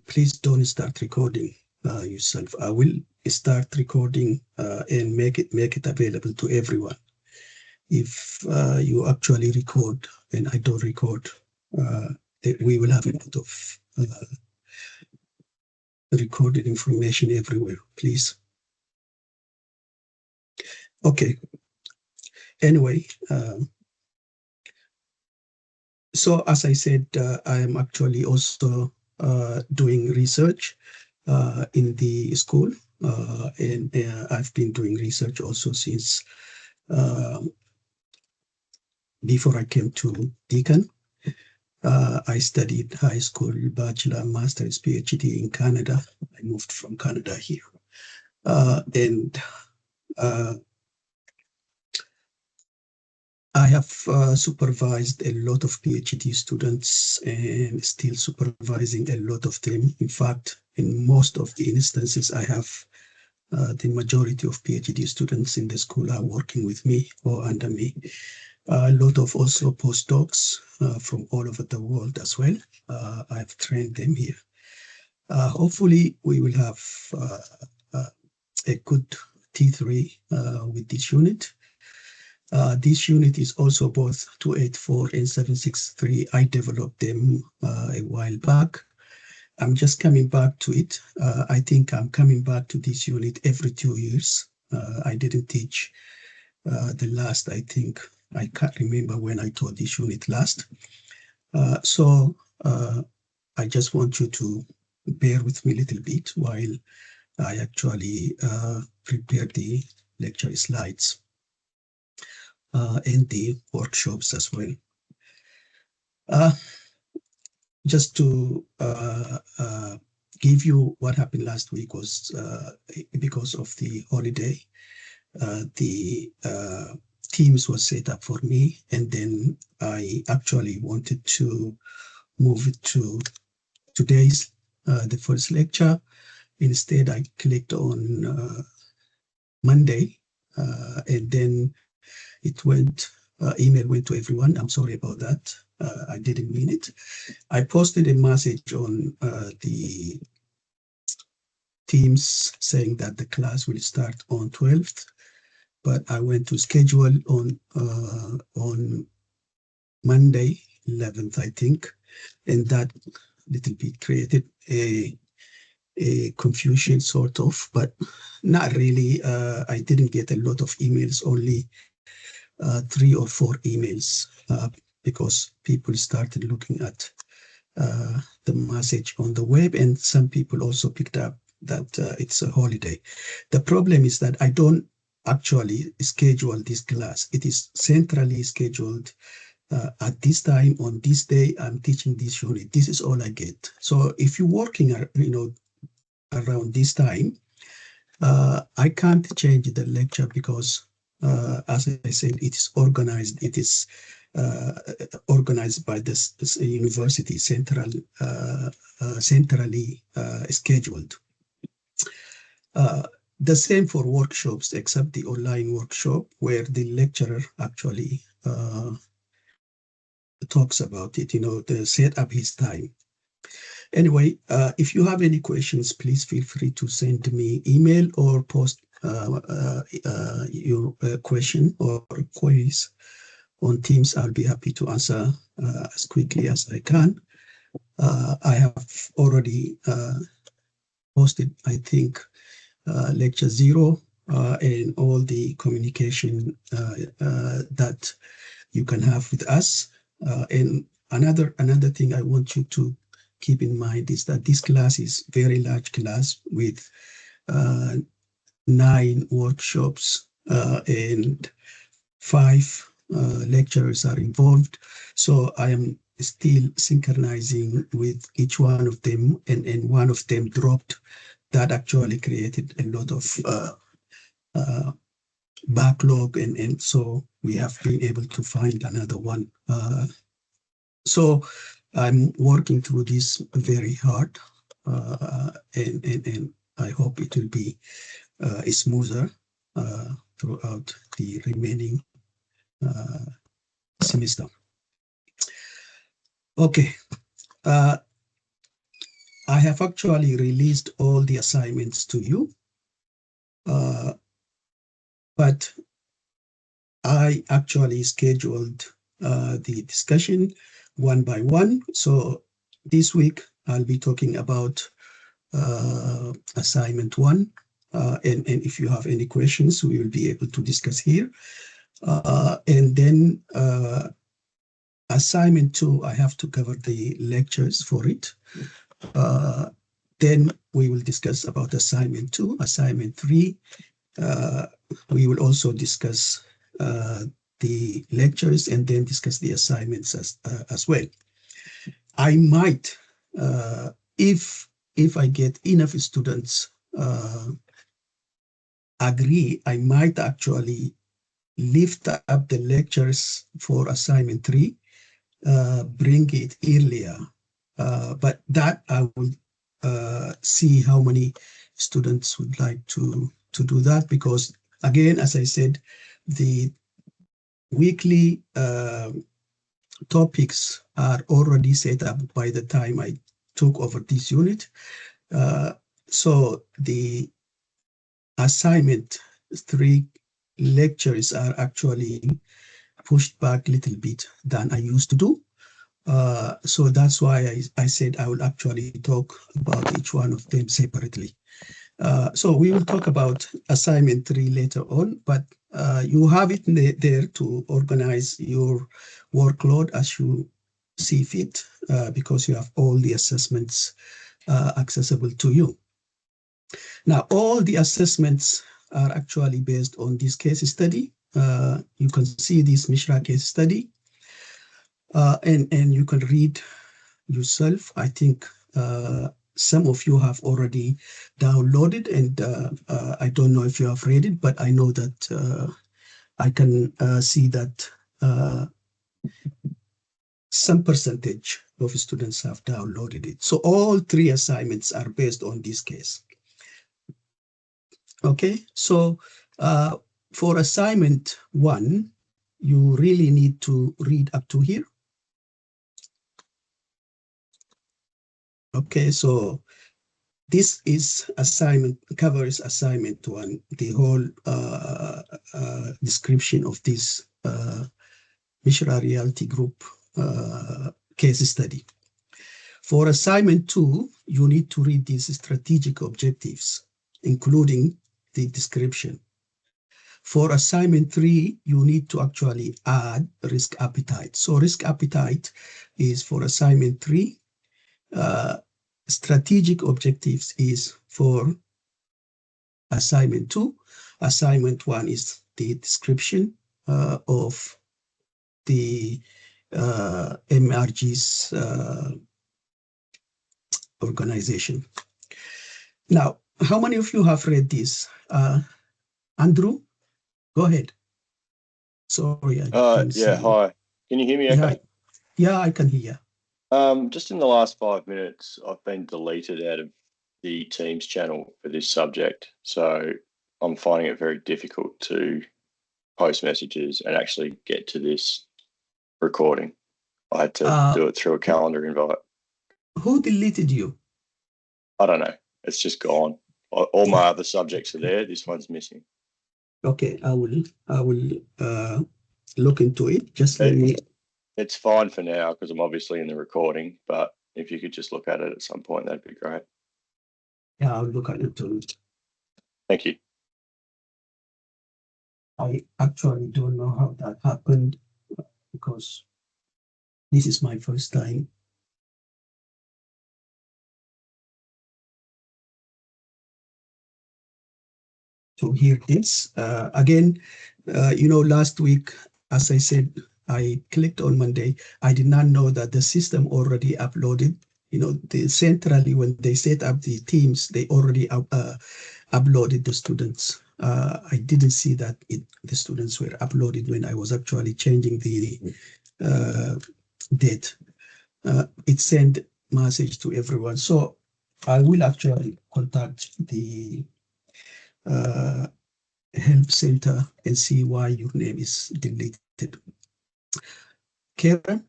please don't start recording yourself. I will start recording and make it available to everyone. If you actually record and I don't record, we will have a lot of recorded information everywhere, please. Okay. Anyway, so as I said, I am actually also doing research in the school, and I've been doing research also since before I came to Deakin. I studied high school, bachelor, master's, PhD in Canada. I moved from Canada here. And I have supervised a lot of PhD students and still supervising a lot of them. In fact, in most of the instances, I have the majority of PhD students in the school are working with me or under me. A lot of also postdocs from all over the world as well. I've trained them here. Hopefully, we will have a good T3 with this unit. This unit is also both 284 and 763. I developed them a while back. I'm just coming back to it. I think I'm coming back to this unit every 2 years. I didn't teach the last, I think, I can't remember when I taught this unit last. So I just want you to bear with me a little bit while I actually prepare the lecture slides and the workshops as well. Just to give you what happened last week was because of the holiday, the Teams was set up for me, and then I actually wanted to move it to today's, the first lecture. Instead, I clicked on Monday, and then it went, email went to everyone. I'm sorry about that. I didn't mean it. I posted a message on the Teams saying that the class will start on 12th, but I went to schedule on Monday, 11th, I think, and that little bit created a confusion sort of, but not really. I didn't get a lot of emails, only 3 or 4 emails, because people started looking at the message on the web, and some people also picked up that it's a holiday. The problem is that I don't actually schedule this class. It is centrally scheduled at this time, on this day, I'm teaching this unit. This is all I get. So if you're working, around this time, I can't change the lecture because, as I said, it is organized. It is organized by this university, centrally scheduled. The same for workshops, except the online workshop where the lecturer actually talks about it, the set up his time. Anyway, if you have any questions, please feel free to send me email or post your question or queries on Teams. I'll be happy to answer as quickly as I can. I have already posted, I think, lecture 0 and all the communication that you can have with us. And another thing I want you to keep in mind is that this class is a very large class with 9 workshops and 5 lecturers are involved. So I am still synchronizing with each one of them, and one of them dropped. That actually created a lot of backlog, and so we have been able to find another one. So I'm working through this very hard, and I hope it will be smoother throughout the remaining semester. Okay. I I have actually released all the assignments to you, but I actually scheduled the discussion one by one. So this week I'll be talking about assignment 1, and if you have any questions, we will be able to discuss here. And then assignment 2, I have to cover the lectures for it. Then we will discuss about assignment 2. Assignment 3, we will also discuss the lectures and then discuss the assignments as well. I might, if I get enough students agree, I might actually lift up the lectures for assignment 3, bring it earlier. But that I will see how many students would like to do that, because again, as I said, the weekly topics are already set up by the time I took over this unit. So the assignment 3 lectures are actually pushed back a little bit than I used to do. So that's why I said I will actually talk about each one of them separately. So we will talk about assignment 3 later on, but you have it there to organize your workload as you see fit, because you have all the assessments accessible to you. Now, all the assessments are actually based on this case study. You can see this Mishra case study, and you can read yourself. I think some of you have already downloaded, and I don't know if you have read it, but I know that I can see that some percentage of students have downloaded it. So all 3 assignments are based on this case. Okay, so for assignment 1, you really need to read up to here. Okay, so this is covers assignment 1, the whole description of this Mishra Realty Group case study. For assignment 2, you need to read these strategic objectives, including the description. For assignment 3, you need to actually add risk appetite. So risk appetite is for assignment 3. Strategic objectives is for assignment 2. Assignment 1 is the description of the MRG's organization. Now, how many of you have read this? Andrew, go ahead. Sorry. Yeah, hi. Can you hear me okay? Yeah, I can hear. Just in the last 5 minutes, I've been deleted out of the Teams channel for this subject. So I'm finding it very difficult to post messages and actually get to this recording. I had to do it through a calendar invite. Who deleted you? I don't know. It's just gone. All my other subjects are there. This one's missing. Okay, I will look into it. Just let me. It's fine for now because I'm obviously in the recording, but if you could just look at it at some point, that'd be great. Yeah, I'll look at it too. Thank you. I actually don't know how that happened because this is my first time. To hear this again, last week, as I said, I clicked on Monday. I did not know that the system already uploaded. Centrally, when they set up the teams, they already uploaded the students. I didn't see that the students were uploaded when I was actually changing the date. It sent message to everyone. So I will actually contact the help center and see why your name is deleted. Karen?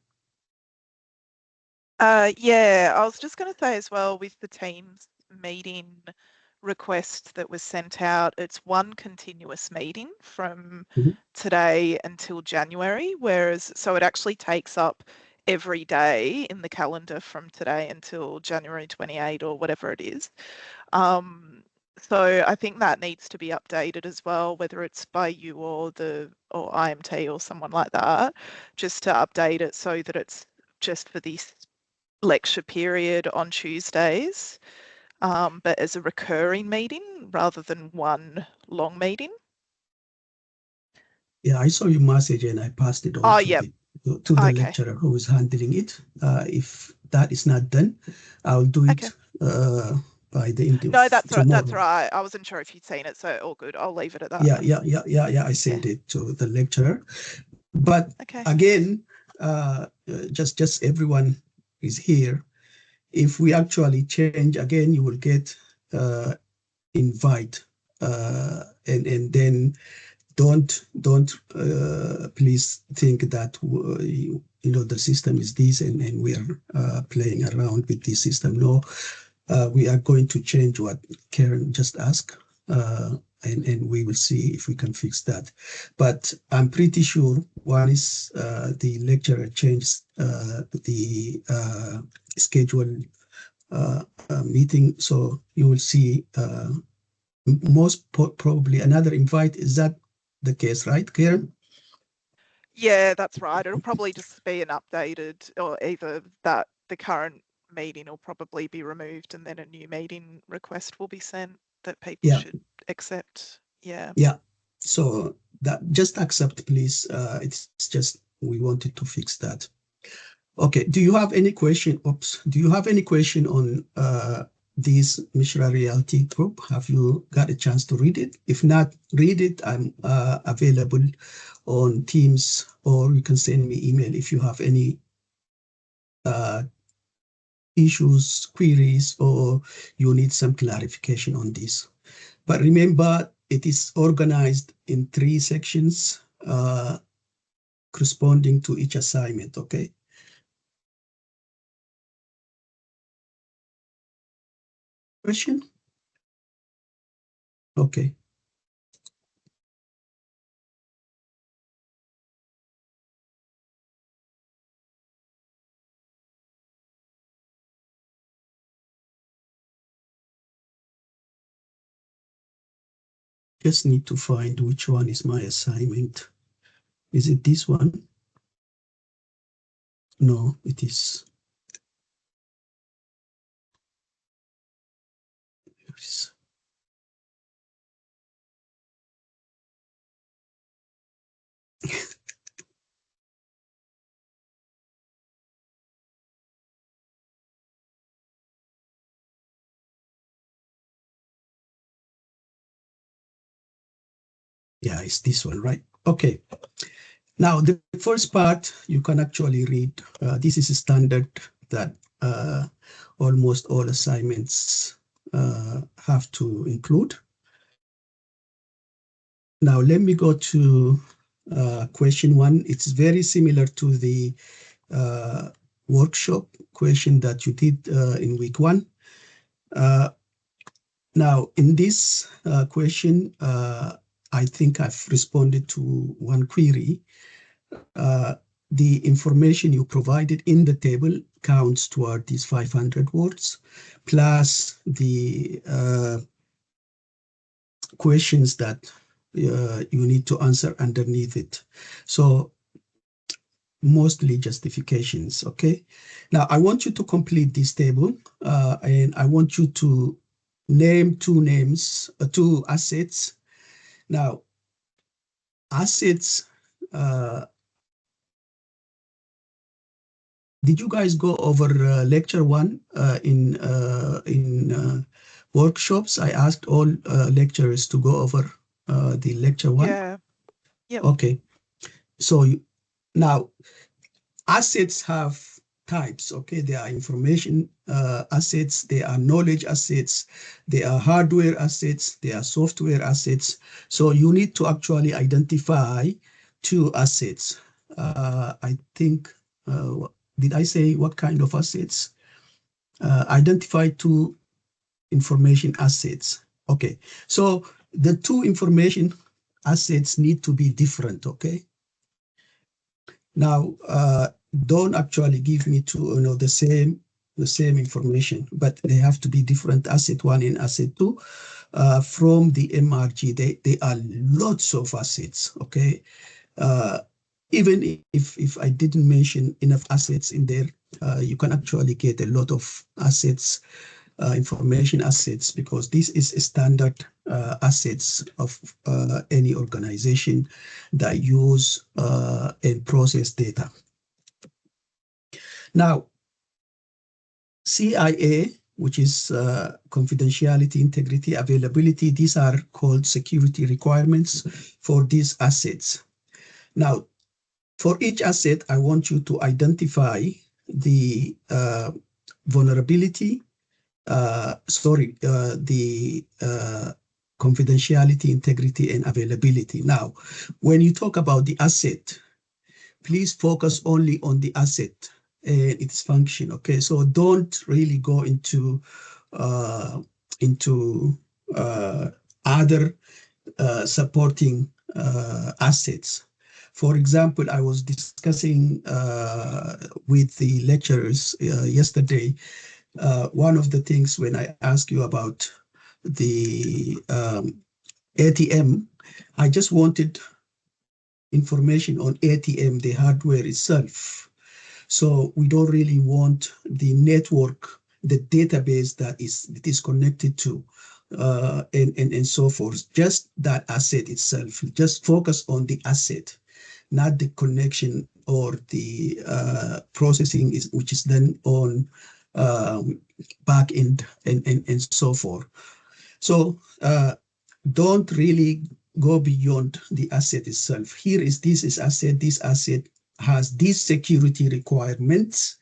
Yeah, I was just going to say as well, with the Teams meeting request that was sent out, it's one continuous meeting from today until January, whereas so it actually takes up every day in the calendar from today until January 28 or whatever it is. So I think that needs to be updated as well, whether it's by you or IMT or someone like that, just to update it so that it's just for this lecture period on Tuesdays, but as a recurring meeting rather than one long meeting. Yeah, I saw your message and I passed it on to the lecturer who is handling it. If that is not done, I'll do it by the end of No, that's tomorrow. right. That's right. I wasn't sure if you'd seen it, so all good. I'll leave it at that. Yeah. I sent it to the lecturer. But again, just everyone is here. If we actually change again, you will get invite, and then don't please think that the system is this and we are playing around with this system. No, we are going to change what Karen just asked, and we will see if we can fix that. But I'm pretty sure one is the lecturer changed the schedule meeting, so you will see most probably another invite. Is that the case, right, Karen? Yeah, that's right. It'll probably just be an updated, or either that the current meeting will probably be removed and then a new meeting request will be sent that people should accept. Yeah. So that just accept, please. It's just we wanted to fix that. Okay. Do you have any question? Do you have any question on this Mishra Reality group? Have you got a chance to read it? If not, read it. I'm available on Teams, or you can send me email if you have any issues, queries, or you need some clarification on this. But remember, it is organized in 3 sections corresponding to each assignment, okay? Question? Okay. Just need to find which one is my assignment. Is it this one? No, it is. Yeah, it's this one, right? Okay. Now, the first part you can actually read. This is a standard that almost all assignments have to include. Now, let me go to question 1. It's very similar to the workshop question that you did in week 1. Now, in this question, I think I've responded to one query. The information you provided in the table counts toward these 500 words, plus the questions that you need to answer underneath it. So mostly justifications, okay? Now, I want you to complete this table, and I want you to name 2 assets. Now, assets, did you guys go over lecture 1 in workshops? I asked all lecturers to go over the lecture 1. Yeah. Yep. Okay. So now, assets have types, okay? They are information assets, they are knowledge assets, they are hardware assets, they are software assets. So you need to actually identify 2 assets. I think did I say what kind of assets? Identify two information assets. Okay, so the two information assets need to be different, okay? Now, don't actually give me the same information, but they have to be different, asset one and asset two. From the MRG, they are lots of assets, okay? Even if I didn't mention enough assets in there, you can actually get a lot of assets, information assets, because this is a standard assets of any organization that use and process data. Now, CIA, which is confidentiality, integrity, availability, these are called security requirements for these assets. Now, for each asset, I want you to identify the vulnerability, the confidentiality, integrity, and availability. Now, when you talk about the asset, please focus only on the asset and its function, okay? So don't really go into other supporting assets. For example, I was discussing with the lecturers yesterday. One of the things when I asked you about the ATM, I just wanted information on ATM, the hardware itself. So we don't really want the network, the database that it is connected to, and so forth. Just that asset itself. Just focus on the asset, not the connection or the processing which is done on back end and so forth. So don't really go beyond the asset itself. Here is this is asset. This asset has these security requirements,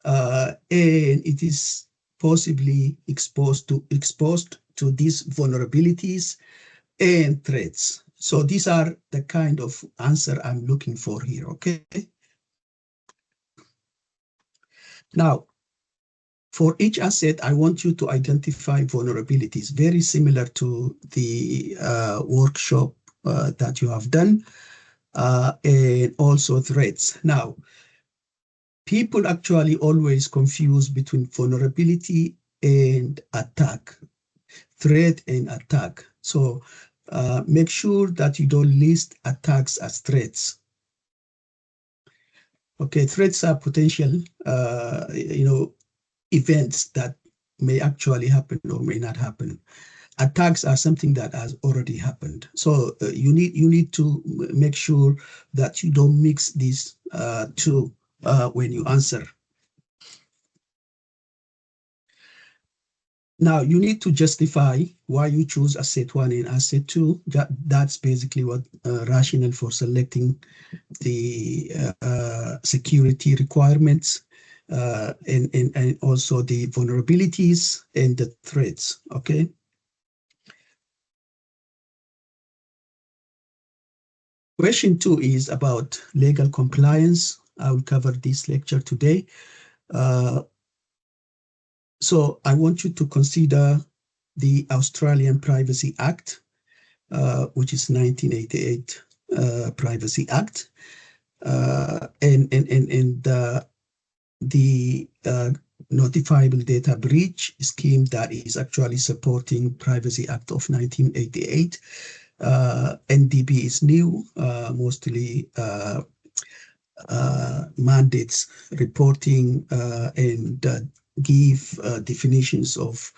and it is possibly exposed to these vulnerabilities and threats. So these are the kind of answer I'm looking for here, okay? Now, for each asset, I want you to identify vulnerabilities, very similar to the workshop that you have done, and also threats. Now, people actually always confuse between vulnerability and attack, threat and attack. So make sure that you don't list attacks as threats. Okay, threats are potential, events that may actually happen or may not happen. Attacks are something that has already happened. So you need to make sure that you don't mix these two when you answer. Now you need to justify why you choose asset one and asset two. That's basically what rationale for selecting the security requirements and also the vulnerabilities and the threats. Okay. Question 2 is about legal compliance. I will cover this lecture today. So I want you to consider the Australian Privacy Act, which is 1988 Privacy Act, and the notifiable data breach scheme that is actually supporting Privacy Act of 1988. NDB is new, mostly mandates reporting and give definitions of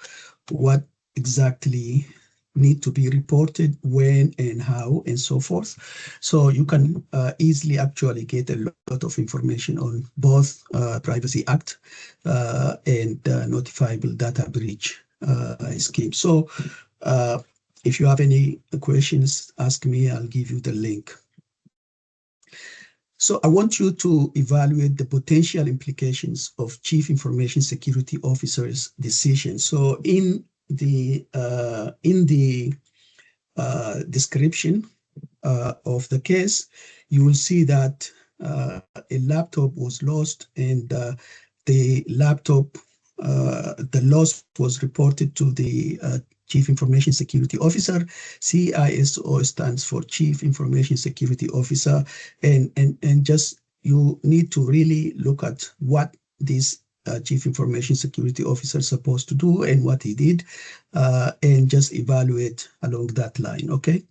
what exactly need to be reported, when and how, and so forth. So you can easily actually get a lot of information on both Privacy Act and notifiable data breach scheme. So if you have any questions, ask me, I'll give you the link. So I want you to evaluate the potential implications of Chief Information Security Officer's decision. So in the description of the case, you will see that a laptop was lost, and the laptop, the loss was reported to the Chief Information Security Officer. CISO stands for Chief Information Security Officer, and just you need to really look at what this Chief Information Security Officer is supposed to do and what he did, and just evaluate along that line, okay?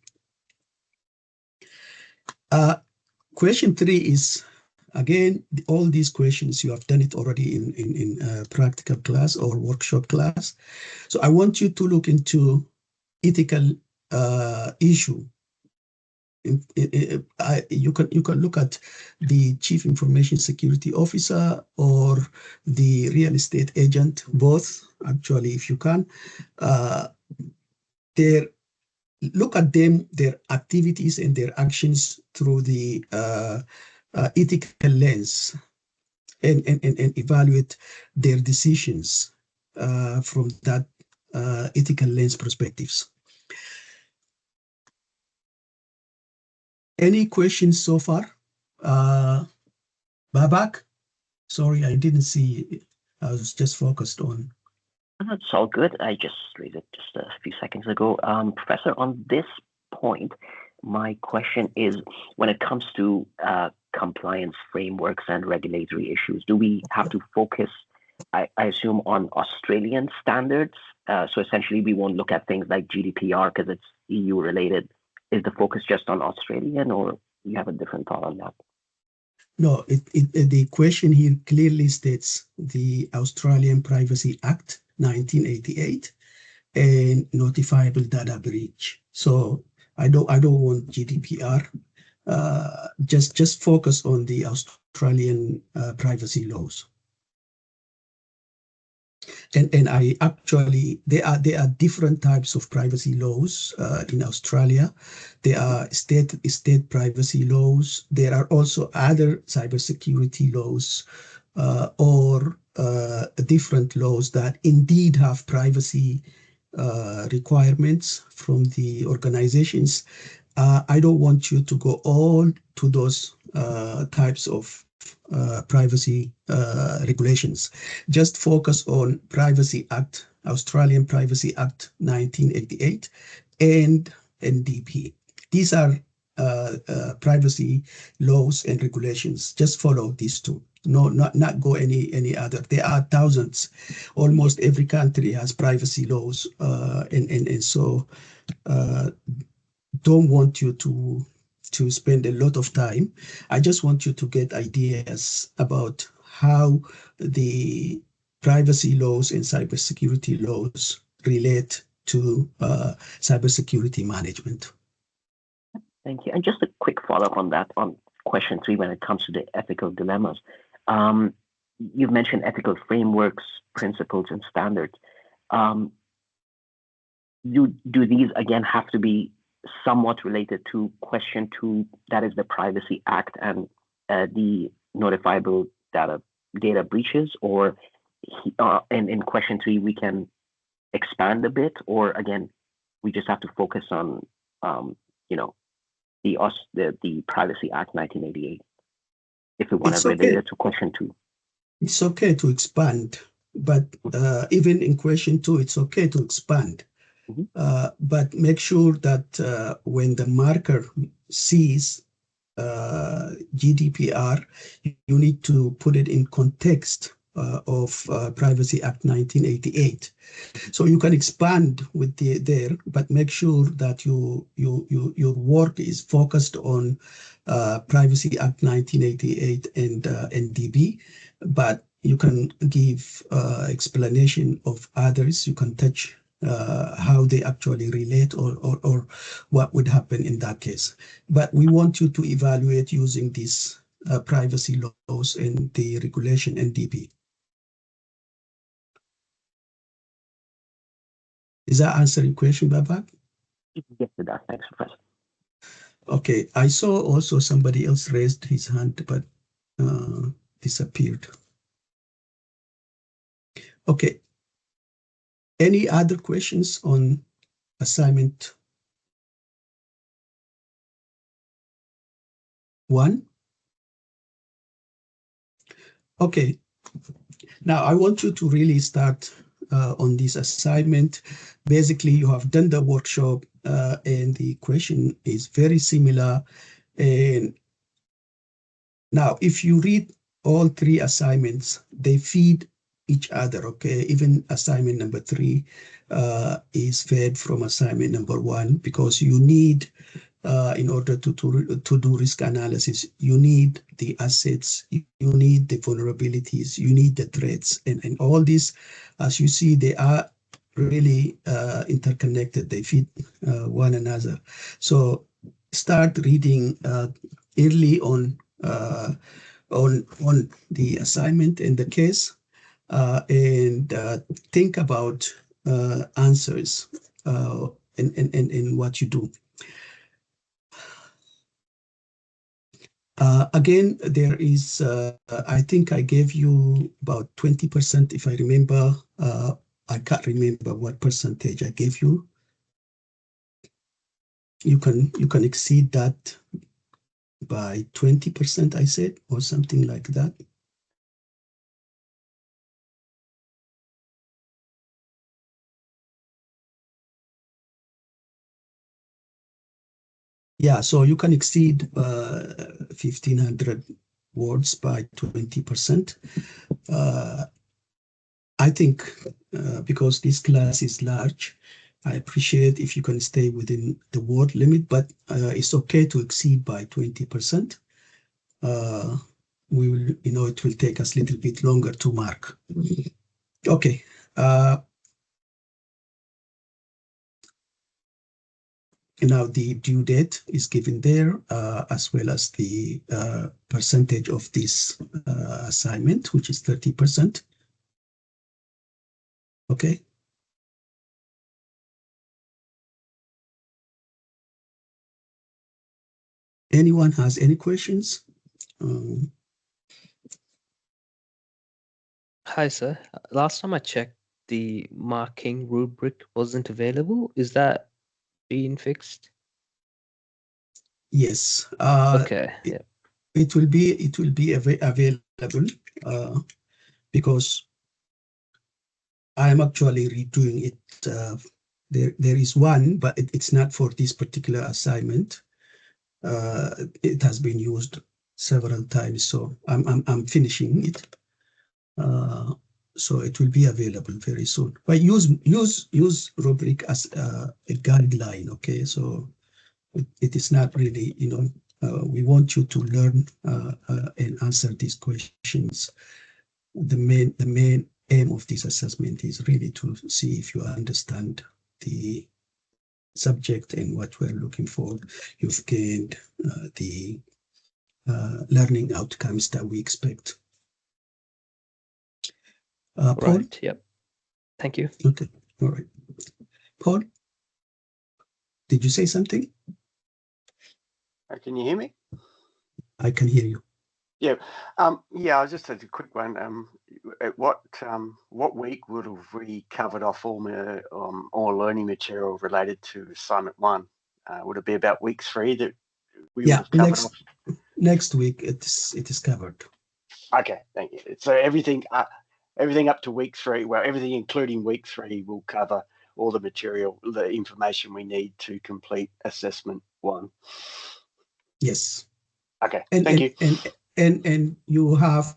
Question 3 is, again, all these questions, you have done it already in practical class or workshop class. So I want you to look into ethical issue. You can look at the Chief Information Security Officer or the real estate agent, both actually, if you can. Look at them, their activities and their actions through the ethical lens, and evaluate their decisions from that ethical lens perspectives. Any questions so far? Babak? Sorry, I didn't see. I was just focused on. It's all good. I just read it just a few seconds ago. Professor, on this point, my question is, when it comes to compliance frameworks and regulatory issues, do we have to focus, I assume, on Australian standards? So essentially, we won't look at things like GDPR because it's EU related. Is the focus just on Australian, or you have a different thought on that? No, the question here clearly states the Australian Privacy Act 1988 and notifiable data breach. So I don't want GDPR. Just focus on the Australian privacy laws. And I actually, there are different types of privacy laws in Australia. There are state privacy laws. There are also other cybersecurity laws or different laws that indeed have privacy requirements from the organizations. I don't want you to go all to those types of privacy regulations. Just focus on Privacy Act, Australian Privacy Act 1988 and NDP. These are privacy laws and regulations. Just follow these two. No, not go any other. There are thousands. Almost every country has privacy laws, and so don't want you to spend a lot of time. I just want you to get ideas about how the privacy laws and cybersecurity laws relate to cybersecurity management. Thank you. And just a quick follow-up on that, on question 3, when it comes to the ethical dilemmas. You've mentioned ethical frameworks, principles, and standards. Do these, again, have to be somewhat related to question 2, that is the Privacy Act and the notifiable data breaches, or in question 3 we can expand a bit, or again we just have to focus on the Privacy Act 1988 if we want to relate it to question 2? It's okay to expand, but even in question 2 it's okay to expand. But make sure that when the marker sees GDPR, you need to put it in context of Privacy Act 1988. So you can expand with there, but make sure that your work is focused on Privacy Act 1988 and NDB, but you can give explanation of others. You can touch how they actually relate or what would happen in that case. But we want you to evaluate using these privacy laws and the regulation NDP. Is that answering your question, Babak? Yes, it does. Thanks, Professor. Okay, I saw also somebody else raised his hand, but disappeared. Okay. Any other questions on assignment 1? Okay. Now I want you to really start on this assignment. Basically, you have done the workshop and the question is very similar. And now, if you read all three assignments, they feed each other, okay? Even assignment number 3 is fed from assignment number 1 because you need, in order to do risk analysis, you need the assets, you need the vulnerabilities, you need the threats, and all this, as you see, they are really interconnected. They feed one another. So start reading early on the assignment and the case, and think about answers in what you do. Again, there is, I think I gave you about 20%, if I remember. I can't remember what percentage I gave you. You can exceed that by 20%, I said, or something like that. Yeah, so you can exceed 1,500 words by 20%. I think because this class is large, I appreciate if you can stay within the word limit, but it's okay to exceed by 20%. We will, it will take us a little bit longer to mark. Okay. Now the due date is given there, as well as the percentage of this assignment, which is 30%. Okay. Anyone has any questions? Hi, sir. Last time I checked, the marking rubric wasn't available. Is that being fixed? Yes. Okay. Yeah. It will be available because I am actually redoing it. There is one, but it's not for this particular assignment. It has been used several times, so I'm finishing it. So it will be available very soon. But use rubric as a guideline, okay? So it is not really, we want you to learn and answer these questions. The main aim of this assessment is really to see if you understand the subject and what we're looking for. You've gained the learning outcomes that we expect. Paul? Right. Yep. Thank you. Okay. All right. Paul, did you say something? Can you hear me? I can hear you. Yeah. Yeah, I was just a quick one. At what week would have we covered off all learning material related to assignment 1? Would it be about week 3 that we would have covered off? Next week it is covered. Okay, thank you. So everything up to week 3, well, everything including week 3 will cover all the material, the information we need to complete assessment 1. Yes. Okay. Thank you. And you have,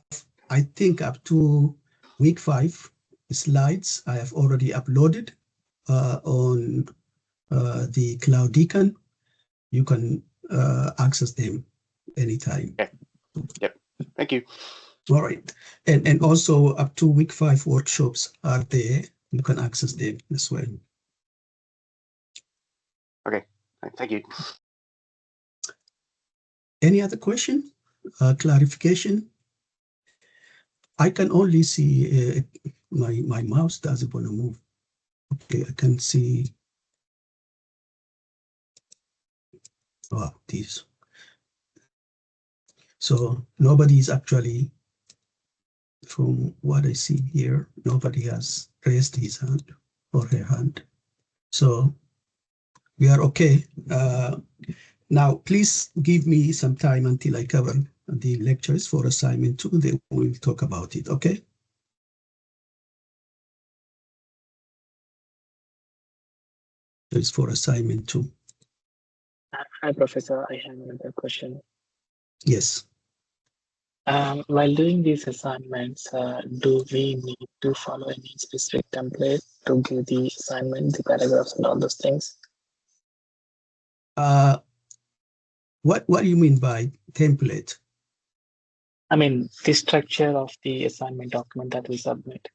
I think, up to week 5 slides I have already uploaded on the Cloud Deacon. You can access them anytime. Okay. Yep. Thank you. All right. And also up to week 5 workshops are there. You can access them as well. Okay. Thank you. Any other question? Clarification? I can only see my mouse doesn't want to move. Okay, I can see. Oh, this. So nobody is actually, from what I see here, nobody has raised his hand or her hand. So we are okay. Now, please give me some time until I cover the lectures for assignment 2, then we'll talk about it, okay? It's for assignment 2. Hi, Professor. I have another question. Yes. While doing these assignments, do we need to follow any specific template to give the assignment, the paragraphs, and all those things? What do you mean by template? I mean, the structure of the assignment document that we submit.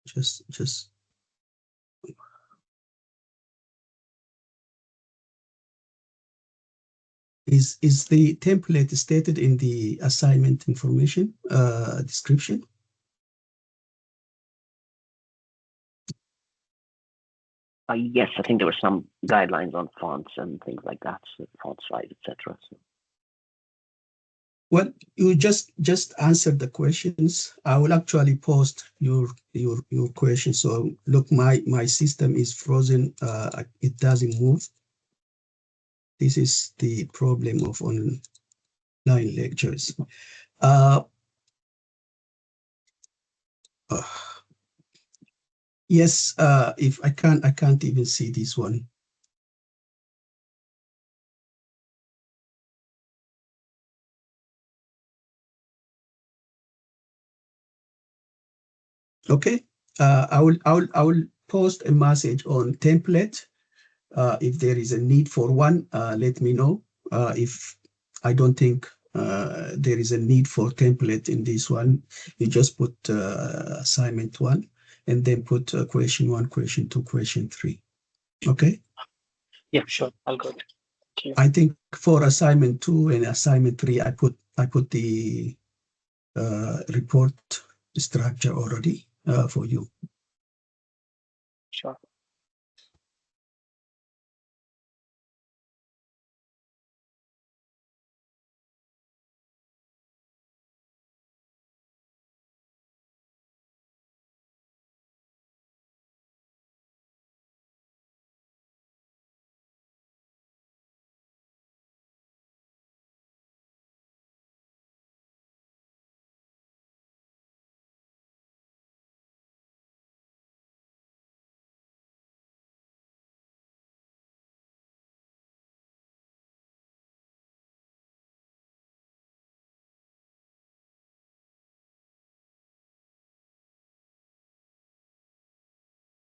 Just is the template stated in the assignment information description? Yes, I think there were some guidelines on fonts and things like that, so font size, etc. So. Well, you just answered the questions. I will actually post your questions. So look, my system is frozen. It doesn't move. This is the problem of online lectures. Yes, if I can't even see this one. Okay, I will post a message on template. If there is a need for one, let me know. If I don't think there is a need for template in this one, you just put assignment 1 and then put question 1, question 2, question 3. Okay? Yeah, sure. I'll go. Thank you. I think for assignment 2 and assignment 3, I put the report structure already for you. Sure.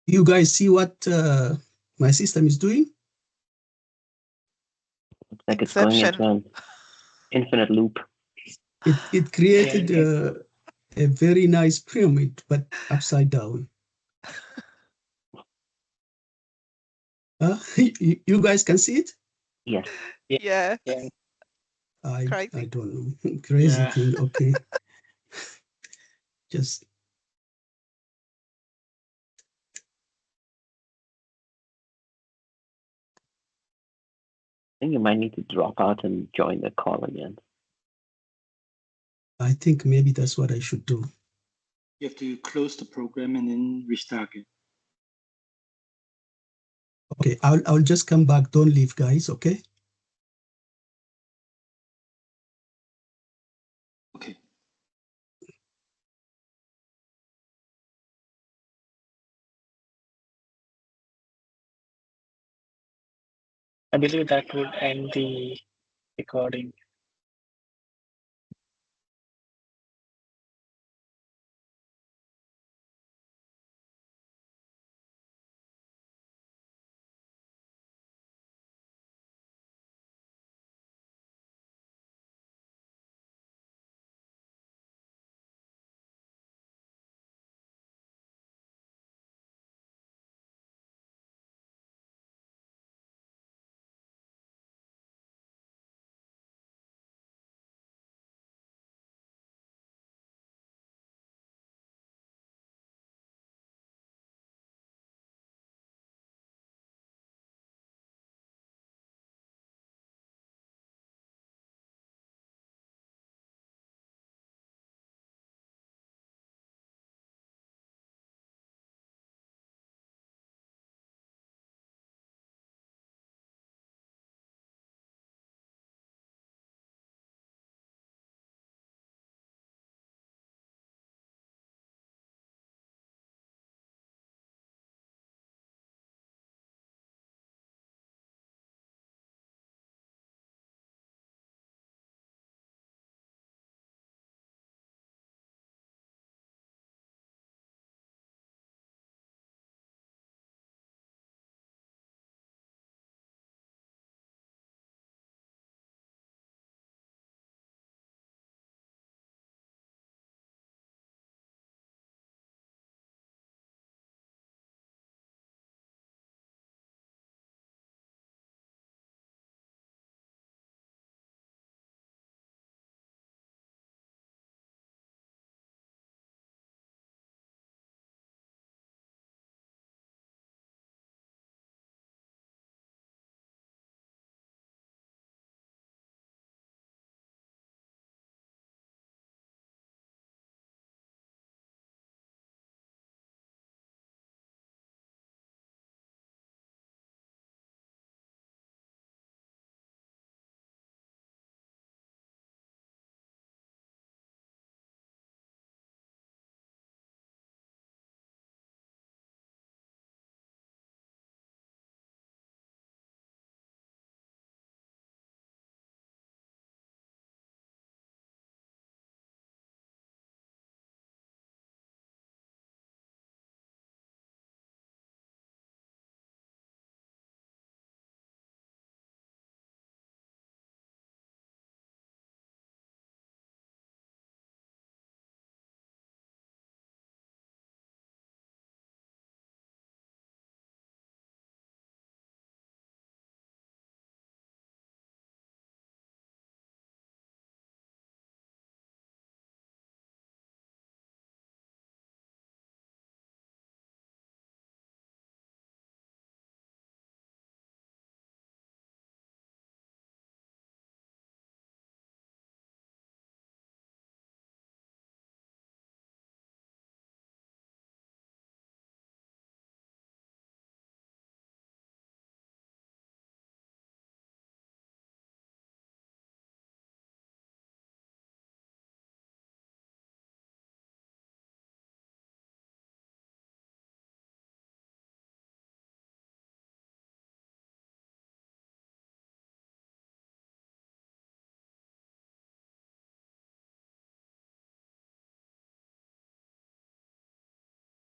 You guys see what my system is doing? It's like it's going into an infinite loop. It created a very nice pyramid, but upside down. You guys can see it? Yes. Yeah. Yeah. I Crazy. don't know. Crazy Yeah. thing. Okay. Just I think you might need to drop out and join the call again. I think maybe that's what I should do. You have to close the program and then restart it. Okay, I'll just come back. Don't leave, guys. Okay. Okay. I believe that would end the recording.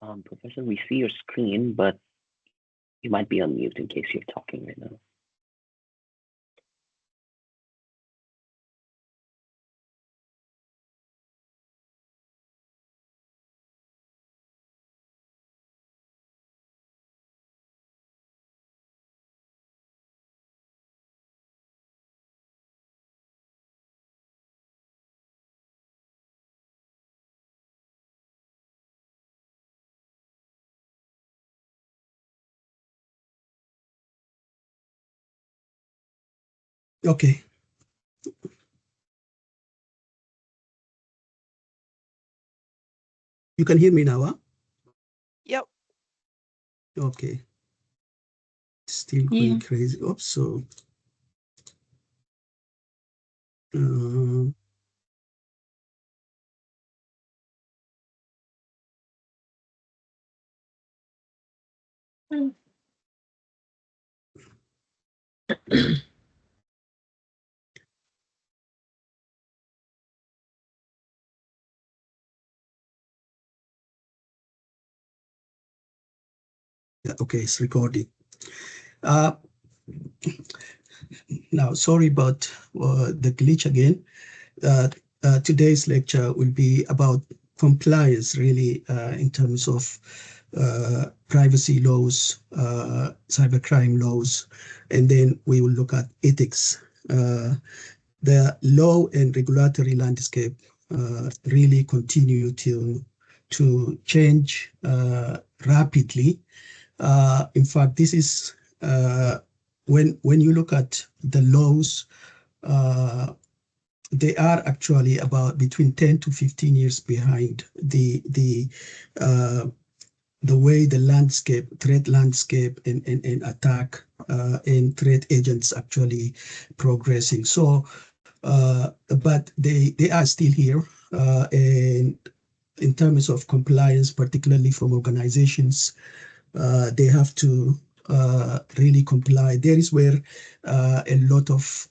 Professor, we see your screen, but you might be on mute in case you're talking right now. Okay. You can hear me now, huh? Yep. Okay. Still going crazy. Oops, so yeah, okay, it's recording. Now, sorry about the glitch again. Today's lecture will be about compliance, really, in terms of privacy laws, cybercrime laws, and then we will look at ethics. The law and regulatory landscape really continue to change rapidly. In fact, this is when you look at the laws, they are actually about between 10 to 15 years behind the way the landscape, threat landscape and attack and threat agents actually progressing. So, but they are still here. And in terms of compliance, particularly from organizations, they have to really comply. There is where a lot of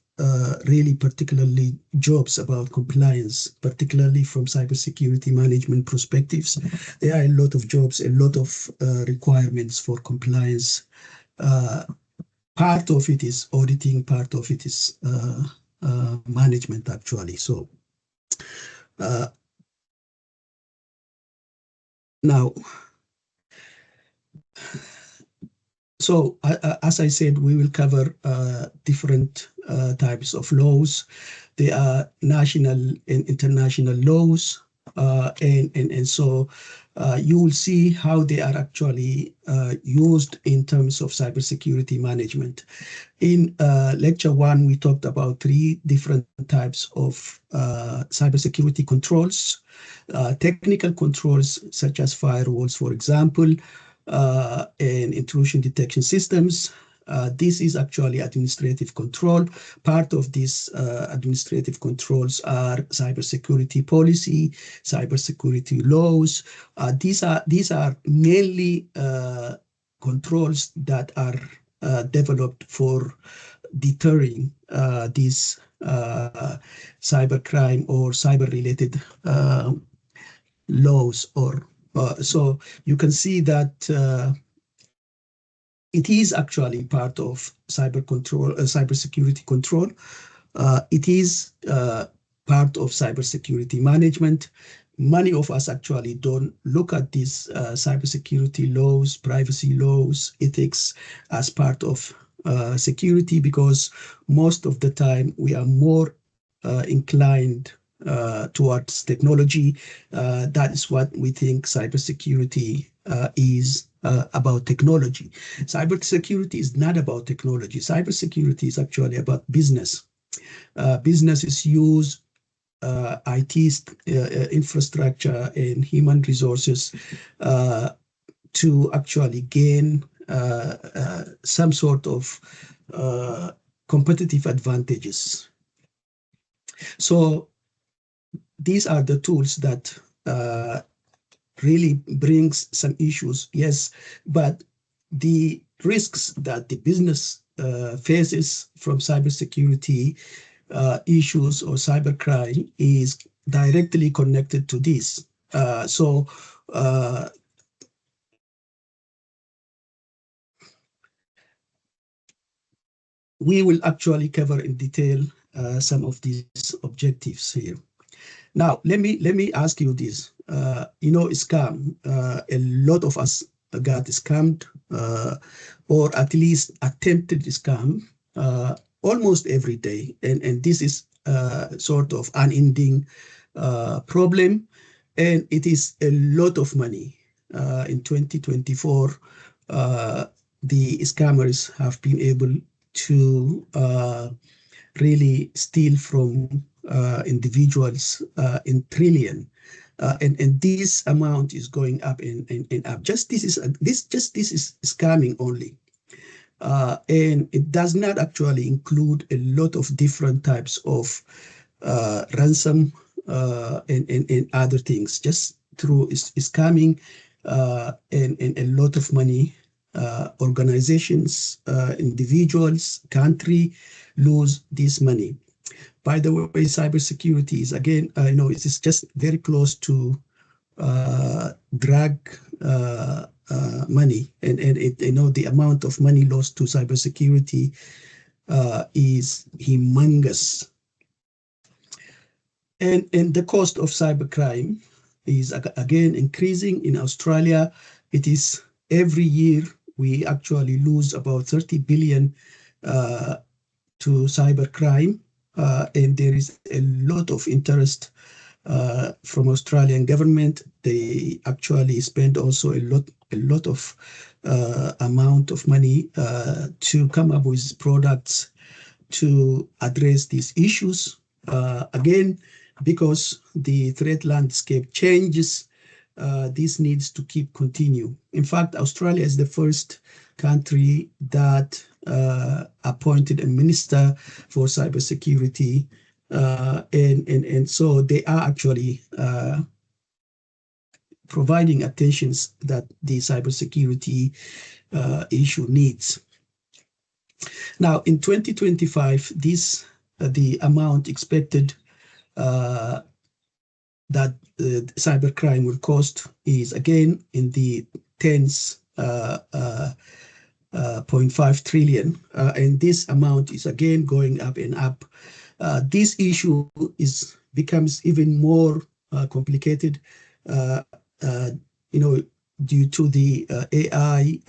really particularly jobs about compliance, particularly from cybersecurity management perspectives. There are a lot of jobs, a lot of requirements for compliance. Part of it is auditing, part of it is management actually. So now, so as I said, we will cover different types of laws. There are national and international laws, and so you will see how they are actually used in terms of cybersecurity management. In lecture one, we talked about 3 different types of cybersecurity controls, technical controls such as firewalls, for example, and intrusion detection systems. This is actually administrative control. Part of these administrative controls are cybersecurity policy, cybersecurity laws. These are mainly controls that are developed for deterring these cybercrime or cyber-related laws. Or so you can see that it is actually part of cyber control, cybersecurity control. It is part of cybersecurity management. Many of us actually don't look at these cybersecurity laws, privacy laws, ethics as part of security, because most of the time we are more inclined towards technology. That is what we think cybersecurity is about technology. Cybersecurity is not about technology. Cybersecurity is actually about business. Businesses use IT infrastructure and human resources to actually gain some sort of competitive advantages. So these are the tools that really brings some issues, yes, but the risks that the business faces from cybersecurity issues or cybercrime is directly connected to this. So we will actually cover in detail some of these objectives here. Now, let me ask you this. Scam. A lot of us got scammed, or at least attempted scam, almost every day, and this is sort of unending problem, and it is a lot of money. In 2024, the scammers have been able to really steal from individuals in trillion, and this amount is going up and up. This is scamming only, and it does not actually include a lot of different types of ransom and other things. Just through scamming and a lot of money. Organizations, individuals, country lose this money. By the way, cybersecurity is again, it is just very close to drug money, and the amount of money lost to cybersecurity is humongous, and the cost of cybercrime is again increasing. In Australia, it is every year we actually lose about 30 billion to cybercrime, and there is a lot of interest from Australian government. They actually spend also a lot of amount of money to come up with products to address these issues. Again, because the threat landscape changes, this needs to keep continue. In fact, Australia is the first country that appointed a minister for cybersecurity, and so they are actually providing attentions that the cybersecurity issue needs. Now, in 2025, the amount expected that cybercrime will cost is again in the tens, 0.5 trillion, and this amount is again going up and up. This issue becomes even more complicated, due to the AI,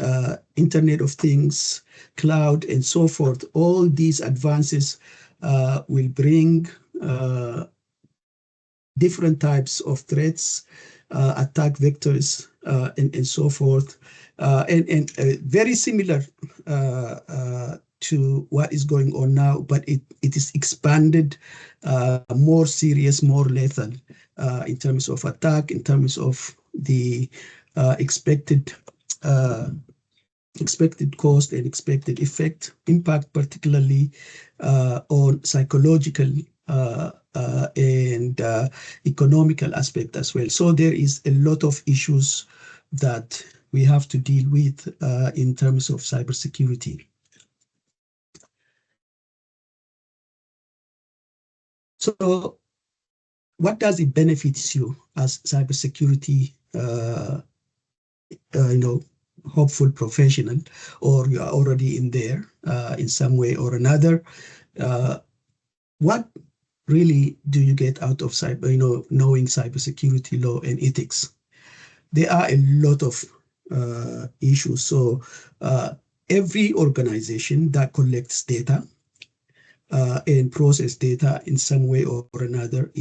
Internet of Things, cloud, and so forth. All these advances will bring different types of threats, attack vectors, and so forth, and very similar to what is going on now, but it is expanded, more serious, more lethal in terms of attack, in terms of the expected cost and expected impact, particularly on psychological and economical aspect as well. So there is a lot of issues that we have to deal with in terms of cybersecurity. So what does it benefit you as cybersecurity hopeful professional, or you are already in there in some way or another? What really do you get out of knowing cybersecurity law and ethics? There are a lot of issues. So every organization that collects data and process data in some way or another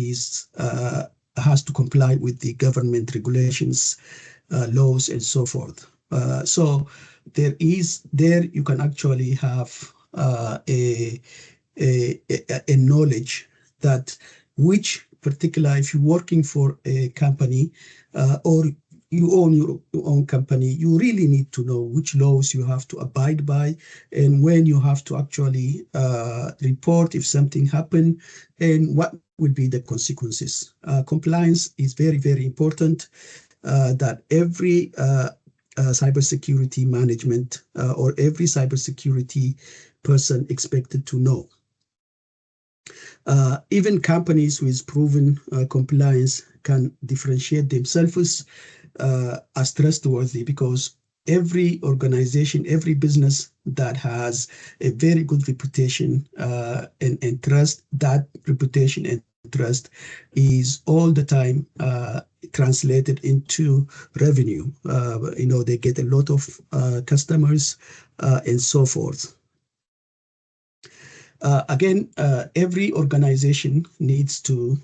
has to comply with the government regulations, laws, and so forth. So there you can actually have a knowledge that which particular, if you're working for a company or you own your own company, you really need to know which laws you have to abide by and when you have to actually report if something happened and what will be the consequences. Compliance is very, very important, that every cybersecurity management or every cybersecurity person expected to know. Even companies with proven compliance can differentiate themselves as trustworthy, because every organization, every business that has a very good reputation and trust. That reputation and trust is all the time translated into revenue. They get a lot of customers and so forth. Again, every organization needs to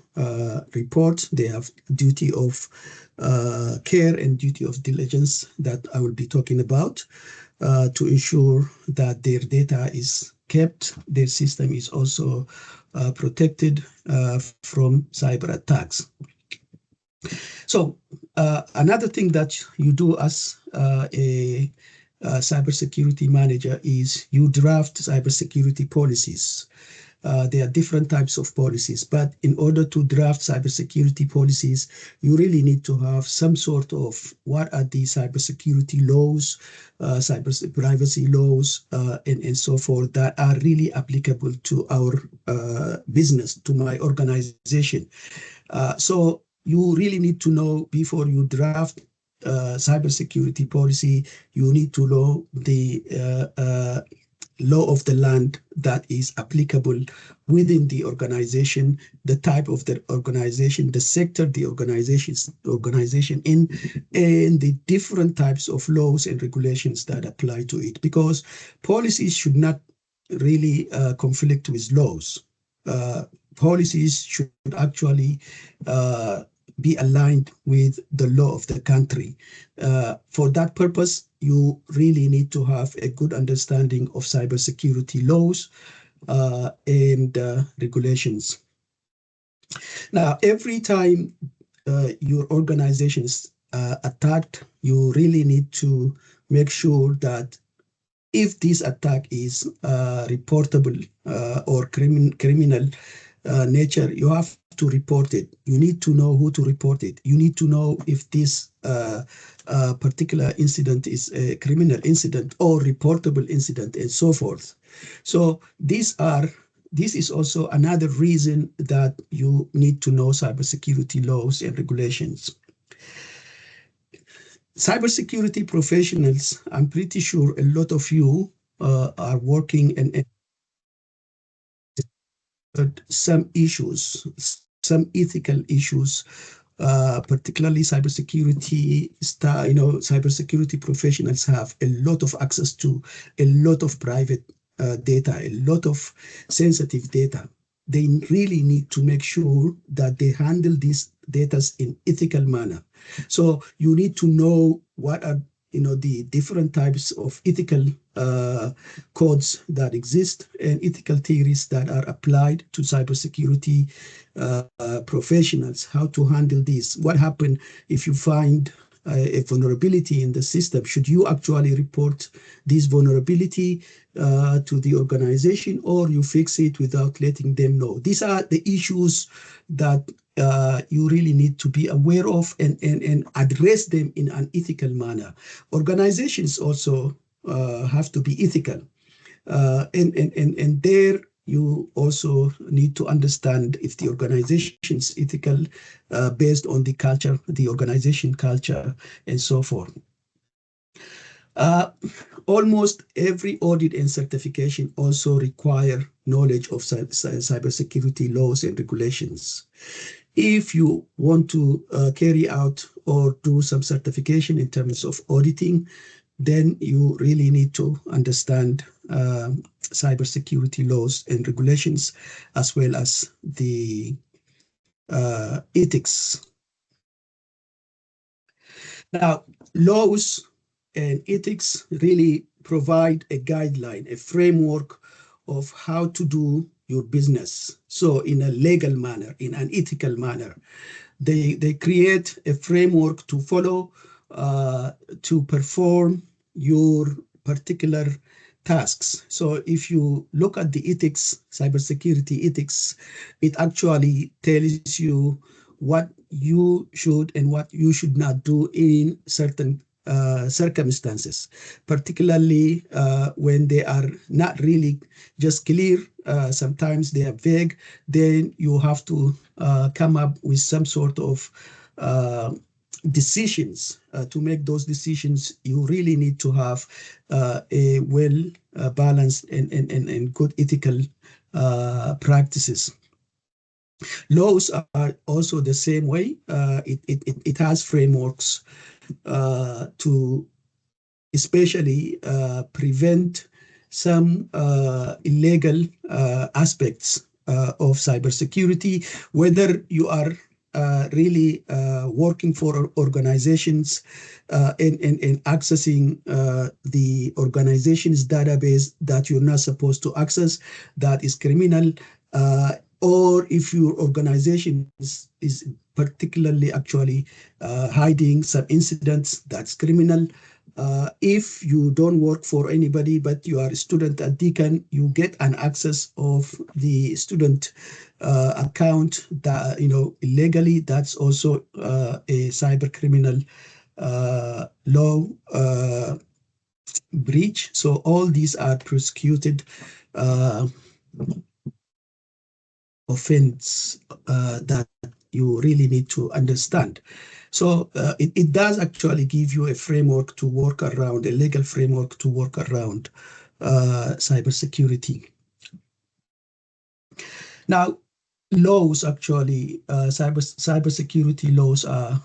report. They have duty of care and duty of diligence that I will be talking about to ensure that their data is kept, their system is also protected from cyber attacks. So another thing that you do as a cybersecurity manager is you draft cybersecurity policies. There are different types of policies, but in order to draft cybersecurity policies, you really need to have some sort of what are the cybersecurity laws, cyber privacy laws, and so forth that are really applicable to our business, to my organization. So you really need to know before you draft cybersecurity policy, you need to know the law of the land that is applicable within the organization, the type of the organization, the sector the organization in, and the different types of laws and regulations that apply to it. Because policies should not really conflict with laws. Policies should actually be aligned with the law of the country. For that purpose, you really need to have a good understanding of cybersecurity laws and regulations. Now, every time your organization is attacked, you really need to make sure that if this attack is reportable or criminal nature, you have to report it. You need to know who to report it. You need to know if this particular incident is a criminal incident or reportable incident and so forth. So this is also another reason that you need to know cybersecurity laws and regulations. Cybersecurity professionals, I'm pretty sure a lot of you are working and some issues, some ethical issues, particularly cybersecurity. Cybersecurity professionals have a lot of access to a lot of private data, a lot of sensitive data. They really need to make sure that they handle these data in ethical manner. So you need to know what are the different types of ethical codes that exist and ethical theories that are applied to cybersecurity professionals, how to handle this. What happens if you find a vulnerability in the system? Should you actually report this vulnerability to the organization, or you fix it without letting them know? These are the issues that you really need to be aware of and address them in an ethical manner. Organizations also have to be ethical. And there you also need to understand if the organization is ethical based on the culture, the organization culture, and so forth. Almost every audit and certification also require knowledge of cybersecurity laws and regulations. If you want to carry out or do some certification in terms of auditing, then you really need to understand cybersecurity laws and regulations, as well as the ethics. Now, laws and ethics really provide a guideline, a framework of how to do your business. So in a legal manner, in an ethical manner, they create a framework to follow to perform your particular tasks. So if you look at the ethics, cybersecurity ethics, it actually tells you what you should and what you should not do in certain circumstances, particularly when they are not really just clear. Sometimes they are vague. Then you have to come up with some sort of decisions, to make those decisions, you really need to have a well balanced and good ethical practices. Laws are also the same way. It has frameworks to especially prevent some illegal aspects of cybersecurity, whether you are really working for organizations and accessing the organization's database that you're not supposed to access, that is criminal, or if your organization is particularly actually hiding some incidents, that's criminal. If you don't work for anybody, but you are a student at Deakin, you get an access of the student account that, illegally, that's also a cyber criminal law breach. So all these are prosecuted offense that you really need to understand. So it does actually give you a framework to work around, a legal framework to work around cybersecurity. Now, laws actually, cybersecurity laws are,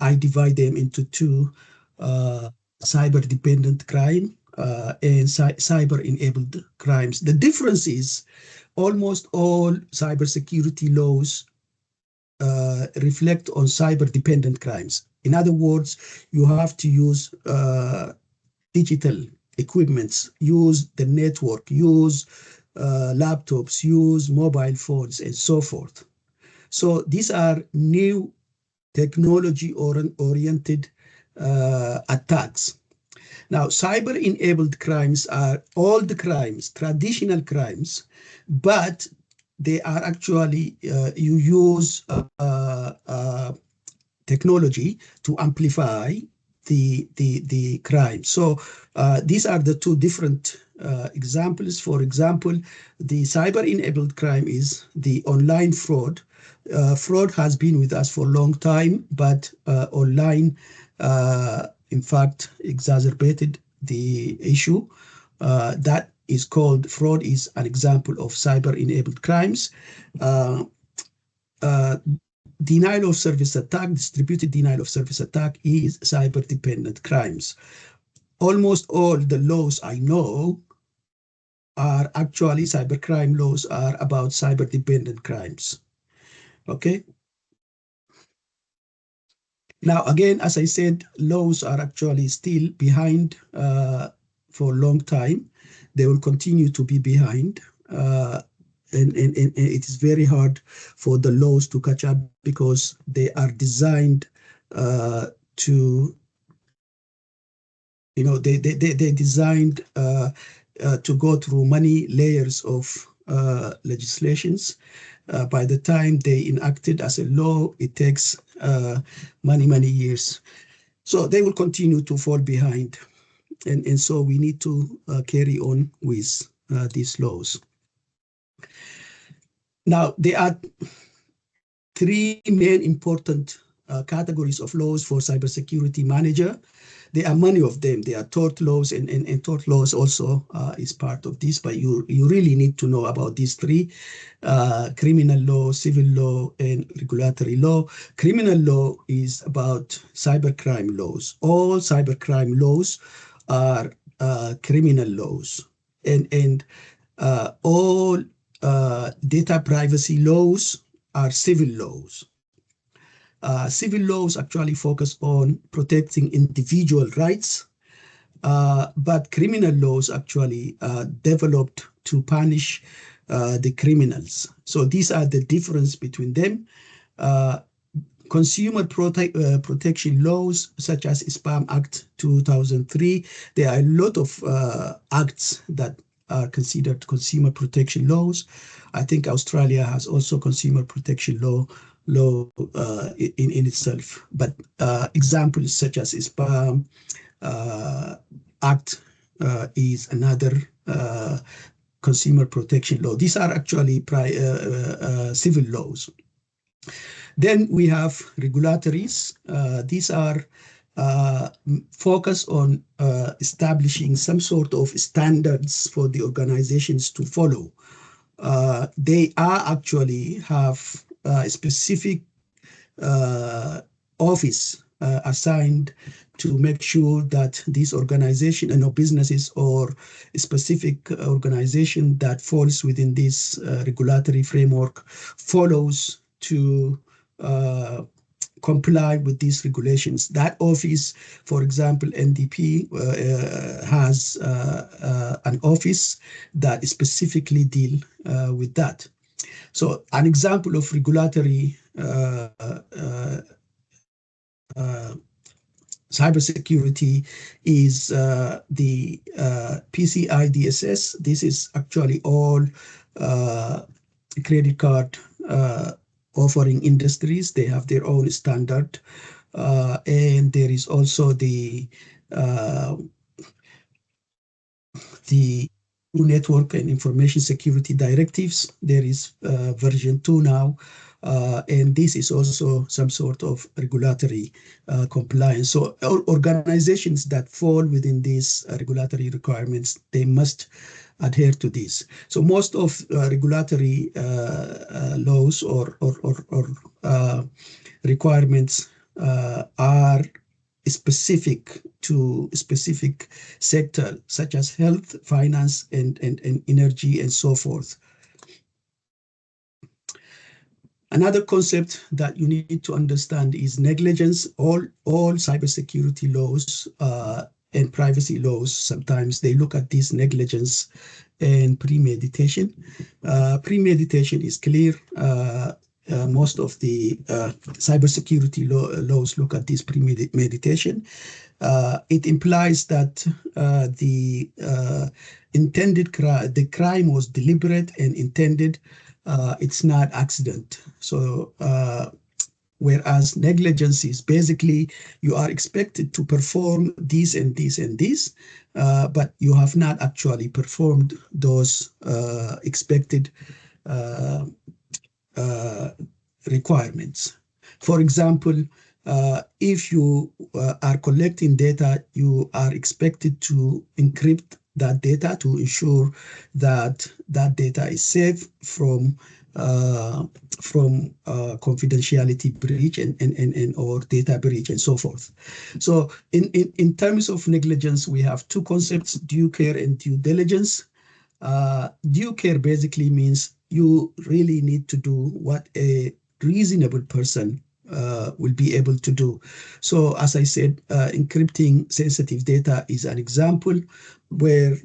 I divide them into two, cyber-dependent crime and cyber-enabled crimes. The difference is almost all cybersecurity laws reflect on cyber-dependent crimes. In other words, you have to use digital equipments, use the network, use laptops, use mobile phones, and so forth. So these are new technology-oriented attacks. Now, cyber-enabled crimes are all the crimes, traditional crimes, but they are actually, you use technology to amplify the crime. So these are the two different examples. For example, the cyber-enabled crime is the online fraud. Fraud has been with us for a long time, but online, in fact, exacerbated the issue. That is called fraud, is an example of cyber-enabled crimes. Denial of service attack, distributed denial of service attack, is cyber-dependent crimes. Almost all the laws I know are actually, cybercrime laws are about cyber-dependent crimes. Okay. Now, again, as I said, laws are actually still behind for a long time. They will continue to be behind. And it is very hard for the laws to catch up because they are designed to, they designed to go through many layers of legislations. By the time they enacted as a law, it takes many years. So they will continue to fall behind. And so we need to carry on with these laws. Now, there are three main important categories of laws for cybersecurity manager. There are many of them. There are tort laws, and tort laws also is part of this, but you really need to know about these three: criminal law, civil law, and regulatory law. Criminal law is about cybercrime laws. All cybercrime laws are criminal laws, and all data privacy laws are civil laws. Civil laws actually focus on protecting individual rights, but criminal laws actually developed to punish the criminals. So these are the difference between them. Consumer protection laws, such as Spam Act 2003, there are a lot of acts that are considered consumer protection laws. I think Australia has also consumer protection law in itself. But examples such as Spam Act is another consumer protection law. These are actually civil laws. Then we have regulatories. These are focus on establishing some sort of standards for the organizations to follow. They are actually have a specific office assigned to make sure that these organizations and businesses or a specific organization that falls within this regulatory framework follows to comply with these regulations. That office, for example, NDP has an office that specifically deal with that. So an example of regulatory cybersecurity is the PCI DSS. This is actually all credit card offering industries. They have their own standard. And there is also the Network and Information Security Directives. There is version 2 now. And this is also some sort of regulatory compliance. So organizations that fall within these regulatory requirements, they must adhere to this. So most of regulatory laws or requirements are specific to a specific sector, such as health, finance, and energy, and so forth. Another concept that you need to understand is negligence. All cybersecurity laws and privacy laws, sometimes they look at this negligence and premeditation. Premeditation is clear. Most of the cybersecurity laws look at this premeditation. It implies that the crime was deliberate and intended. It's not accident. So whereas negligence is basically you are expected to perform this and this and this, but you have not actually performed those expected requirements. For example, if you are collecting data, you are expected to encrypt that data to ensure that that data is safe from confidentiality breach and or data breach and so forth. So in terms of negligence, we have two concepts: due care and due diligence. Due care basically means you really need to do what a reasonable person will be able to do. So as I said, encrypting sensitive data is an example where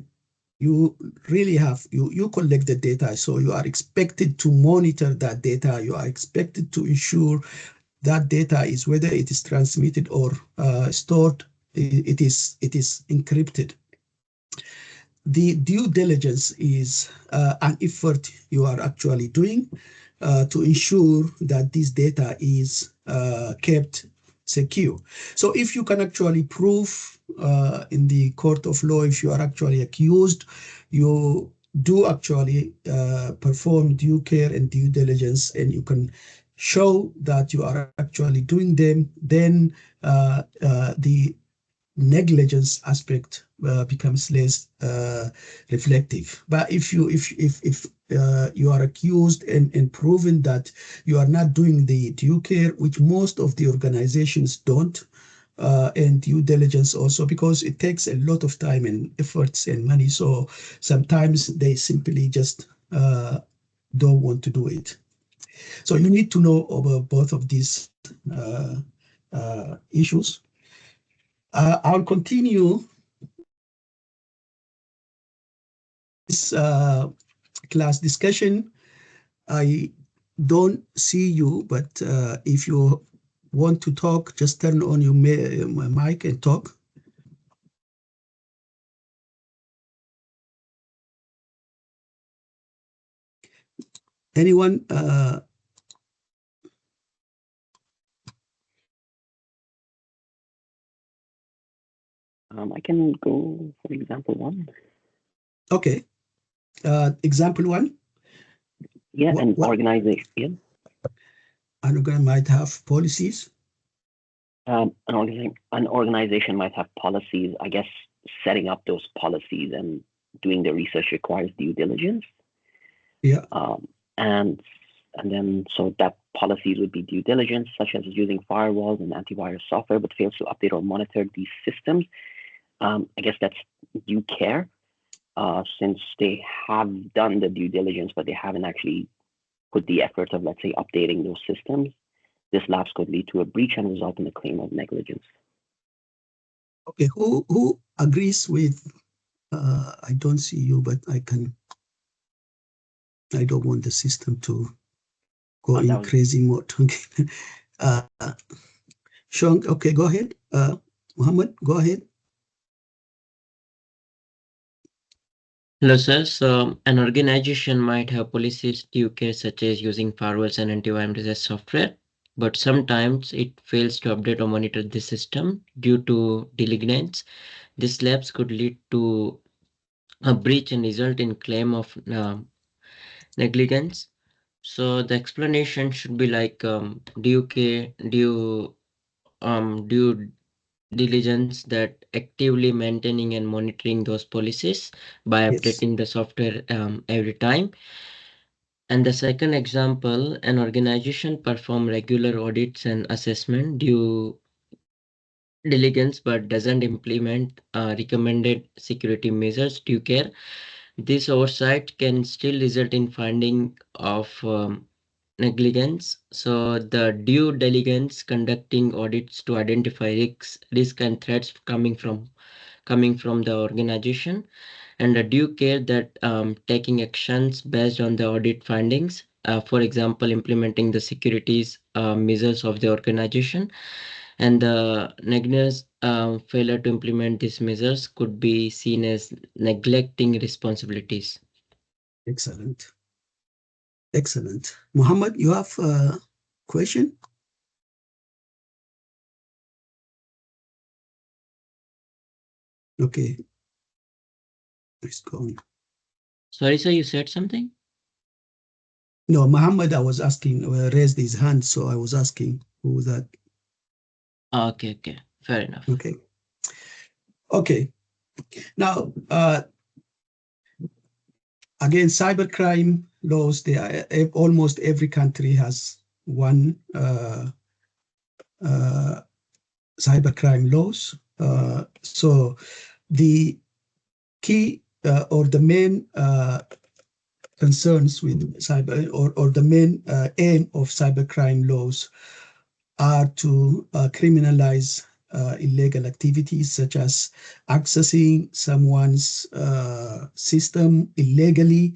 you really have, you collect the data, so you are expected to monitor that data. You are expected to ensure that data is, whether it is transmitted or stored, it is encrypted. The due diligence is an effort you are actually doing to ensure that this data is kept secure. So if you can actually prove in the court of law, if you are actually accused, you do actually perform due care and due diligence, and you can show that you are actually doing them, then the negligence aspect becomes less reflective. But if you are accused and proven that you are not doing the due care, which most of the organizations don't, and due diligence also, because it takes a lot of time and efforts and money, so sometimes they simply just don't want to do it. So you need to know about both of these issues. I'll continue this class discussion. I don't see you, but if you want to talk, just turn on your mic and talk. Anyone? I can go for example one. Okay. Example one? Yeah, an organization. Yeah. might have policies. An organization might have policies. I guess setting up those policies and doing the research requires due diligence. Yeah. And then so that policies would be due diligence, such as using firewalls and antivirus software, but fails to update or monitor these systems. I guess that's due care, since they have done the due diligence, but they haven't actually put the efforts of, let's say, updating those systems. This lapse could lead to a breach and result in a claim of negligence. Okay, who agrees with? I don't see you, but I don't want the system to go in crazy mode. Sean, okay, go ahead. Muhammad, go ahead. Hello, sir. So an organization might have policies due care, such as using firewalls and antivirus software, but sometimes it fails to update or monitor the system due to negligence. This lapse could lead to a breach and result in claim of negligence. So the explanation should be like due diligence that actively maintaining and monitoring those policies by updating the software every time. And the second example, an organization perform regular audits and assessment due diligence but doesn't implement recommended security measures due care. This oversight can still result in finding of negligence. So the due diligence conducting audits to identify risk and threats coming from the organization, and the due care that taking actions based on the audit findings. For example, implementing the securities measures of the organization, and the negligence failure to implement these measures could be seen as neglecting responsibilities. Excellent. Excellent. Muhammad, you have a question? Okay. It's gone. Sorry, sir, you said something? No, Muhammad, I was asking, raised his hand, so I was asking who was that. Okay, fair enough. Okay. Now, again, cybercrime laws, almost every country has one cybercrime laws. So the key or the main concerns with cyber or the main aim of cybercrime laws are to criminalize illegal activities such as accessing someone's system illegally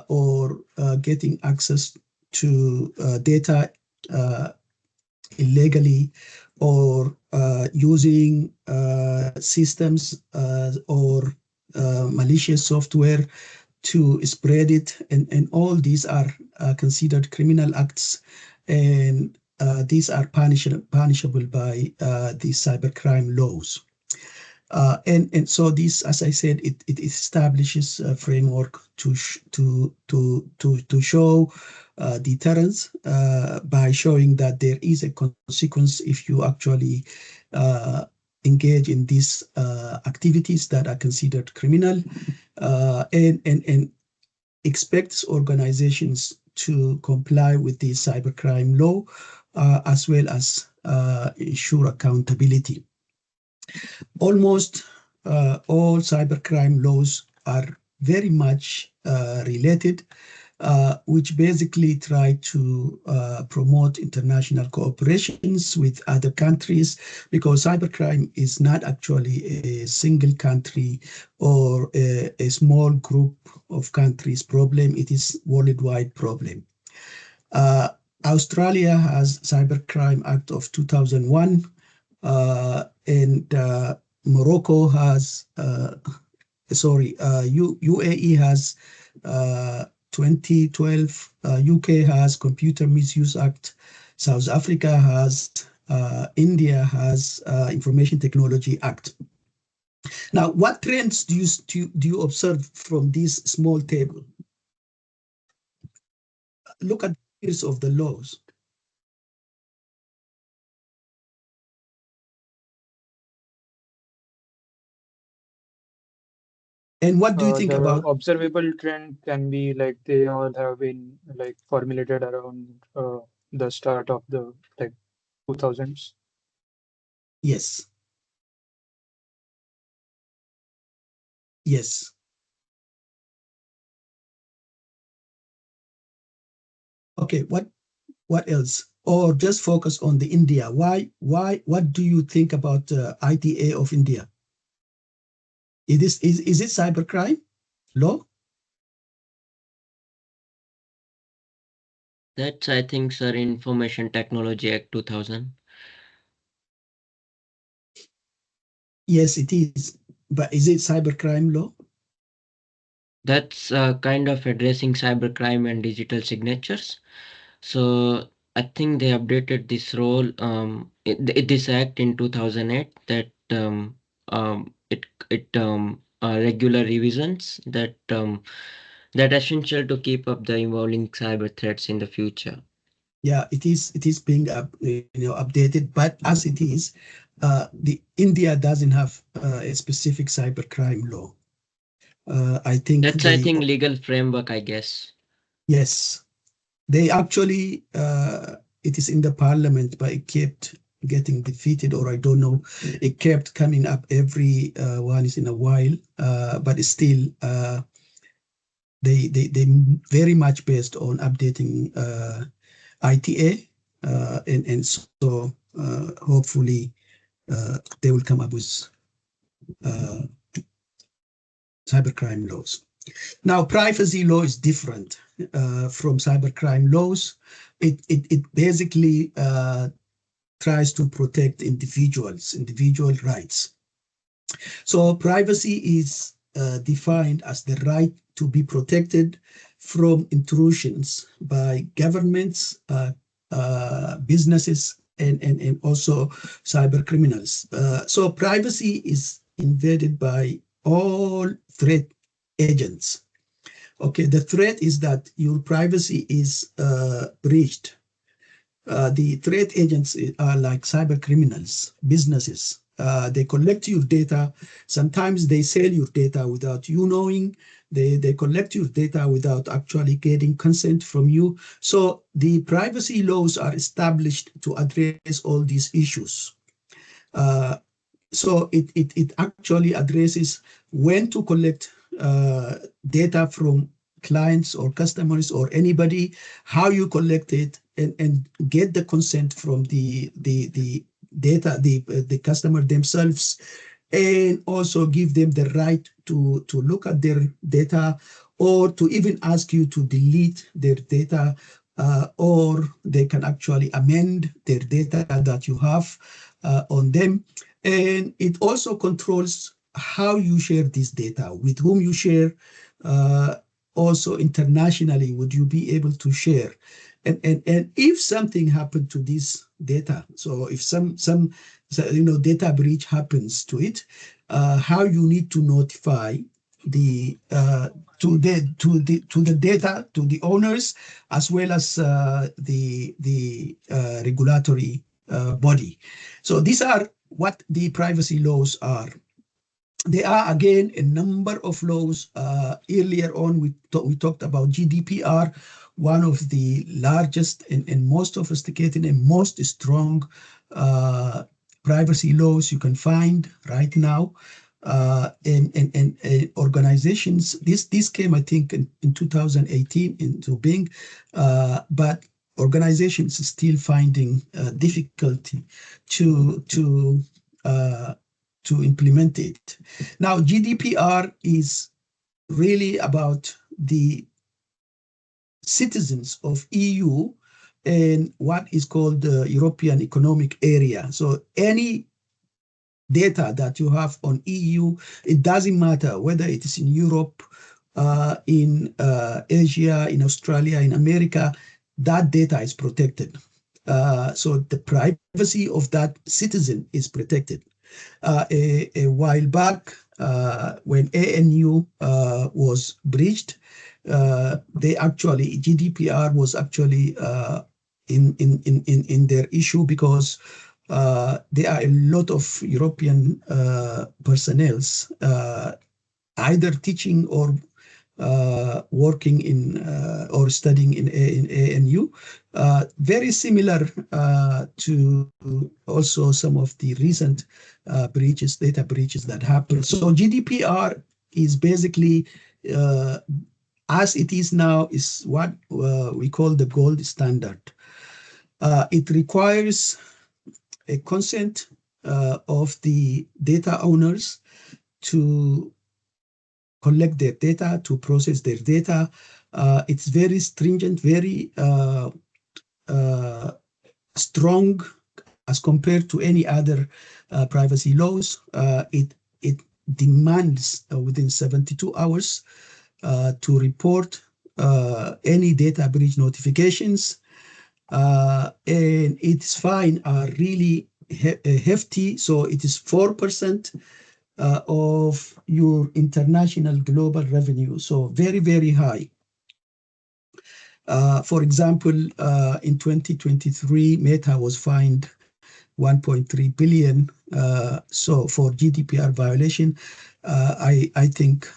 or getting access to data illegally, or using systems or malicious software to spread it, and all these are considered criminal acts, and these are punishable by the cybercrime laws. And so this, as I said, it establishes a framework to show deterrence by showing that there is a consequence if you actually engage in these activities that are considered criminal, and expects organizations to comply with the cybercrime law as well as ensure accountability. Almost all cybercrime laws are very much related, which basically try to promote international cooperations with other countries, because cybercrime is not actually a single country or a small group of countries problem. It is worldwide problem. Australia has Cybercrime Act of 2001, and Morocco has, UAE has 2012, UK has Computer Misuse Act, South Africa has, India has Information Technology Act. Now, what trends do you observe from this small table? Look at the years of the laws. And what do you think The about? observable trend can be like they all have been like formulated around the start of the like 2000s. Yes. Yes. Okay, what else? Or just focus on the India. Why, what do you think about ITA of India? Is it cybercrime law? That's, I think, sir, Information Technology Act 2000. Yes, it is. But is it cybercrime law? That's kind of addressing cybercrime and digital signatures. So I think they updated this role, this act in 2008, that regular revisions that essential to keep up the evolving cyber threats in the future. Yeah, it is being updated, but as it is, the India doesn't have a specific cybercrime law. I think that's, I think, legal framework, I guess. Yes, they actually it is in the parliament, but it kept getting defeated, or I don't know. It kept coming up every once in a while, but it's still they very much based on updating ITA, and so hopefully they will come up with cybercrime laws. Now, privacy law is different from cybercrime laws. It basically tries to protect individual rights. So privacy is defined as the right to be protected from intrusions by governments, businesses, and also cyber criminals. So privacy is invaded by all threat agents. Okay, the threat is that your privacy is breached. The threat agents are like cyber criminals, businesses. They collect your data. Sometimes they sell your data without you knowing. They collect your data without actually getting consent from you. So the privacy laws are established to address all these issues. So it actually addresses when to collect data from clients or customers or anybody, how you collect it, and get the consent from the data, the customer themselves, and also give them the right to look at their data, or to even ask you to delete their data, or they can actually amend their data that you have on them. And it also controls how you share this data, with whom you share, also internationally, would you be able to share? And if something happened to this data, so if some data breach happens to it, how you need to notify the data, to the owners, as well as the regulatory body. So these are what the privacy laws are. There are, again, a number of laws. Earlier on, we talked about GDPR, one of the largest and most sophisticated and most strong privacy laws you can find right now. And organizations, this came, I think, in 2018 into being, but organizations are still finding difficulty to implement it. Now, GDPR is really about the citizens of EU and what is called the European Economic Area. So any data that you have on EU, it doesn't matter whether it is in Europe, in Asia, in Australia, in America, that data is protected. So the privacy of that citizen is protected. A while back, when ANU was breached, GDPR was actually in their issue, because there are a lot of European personnel either teaching or working in or studying in ANU. Very similar to also some of the recent breaches, data breaches that happened. So GDPR is basically, as it is now, is what we call the gold standard. It requires a consent of the data owners to collect their data, to process their data. It's very stringent, very strong as compared to any other privacy laws. It demands within 72 hours to report any data breach notifications. And its fine are really hefty. So it is 4% of your international global revenue. So very, very high. For example, in 2023, Meta was fined 1.3 billion. So for GDPR violation, I think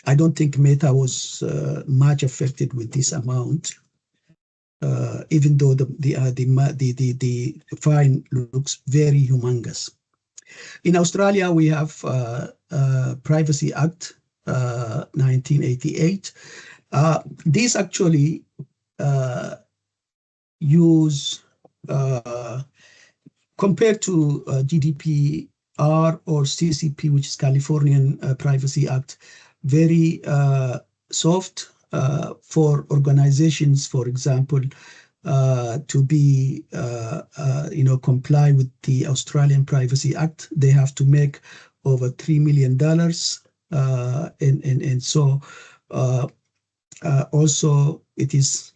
I don't think Meta was much affected with this amount, even though the fine looks very humongous. In Australia, we have Privacy Act 1988. These actually use, compared to GDPR or CCP, which is Californian Privacy Act, very soft for organizations, for example, to be, comply with the Australian Privacy Act. They have to make over $3 million. And so also it is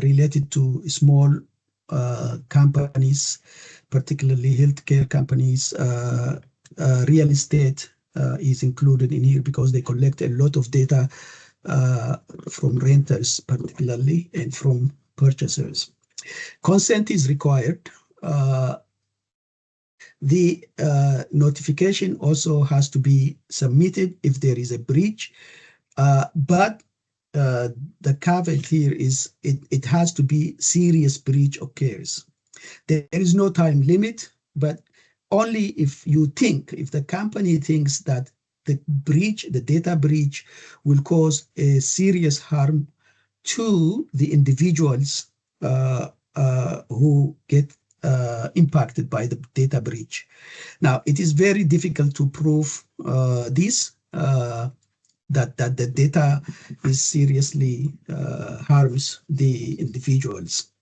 related to small companies, particularly healthcare companies. Real estate is included in here because they collect a lot of data from renters, particularly, and from purchasers. Consent is required. The notification also has to be submitted if there is a breach, but the caveat here is it has to be serious breach occurs. There is no time limit, but only if the company thinks that the data breach will cause a serious harm to the individuals who get impacted by the data breach. Now, it is very difficult to prove this, that the data is seriously harms the individuals.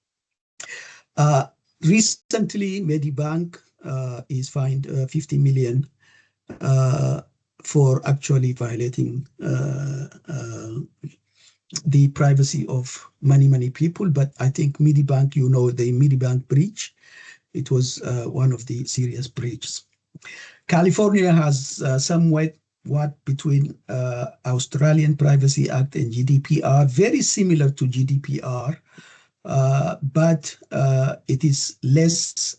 Recently, Medibank is fined 50 million for actually violating the privacy of many people. But I think Medibank, the Medibank breach, it was one of the serious breaches. California has somewhat between Australian Privacy Act and GDPR, very similar to GDPR, but it is less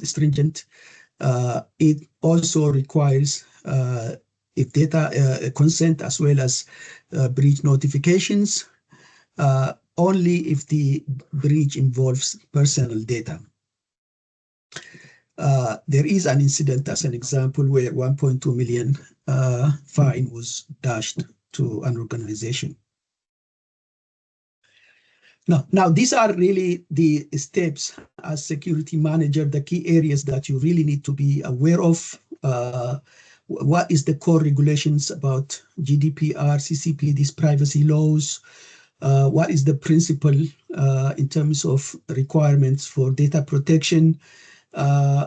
stringent. It also requires if data consent as well as breach notifications, only if the breach involves personal data. There is an incident, as an example, where 1.2 million fine was dashed to an organization. Now, these are really the steps as security manager, the key areas that you really need to be aware of. What is the core regulations about GDPR, CCP, these privacy laws? What is the principle in terms of requirements for data protection?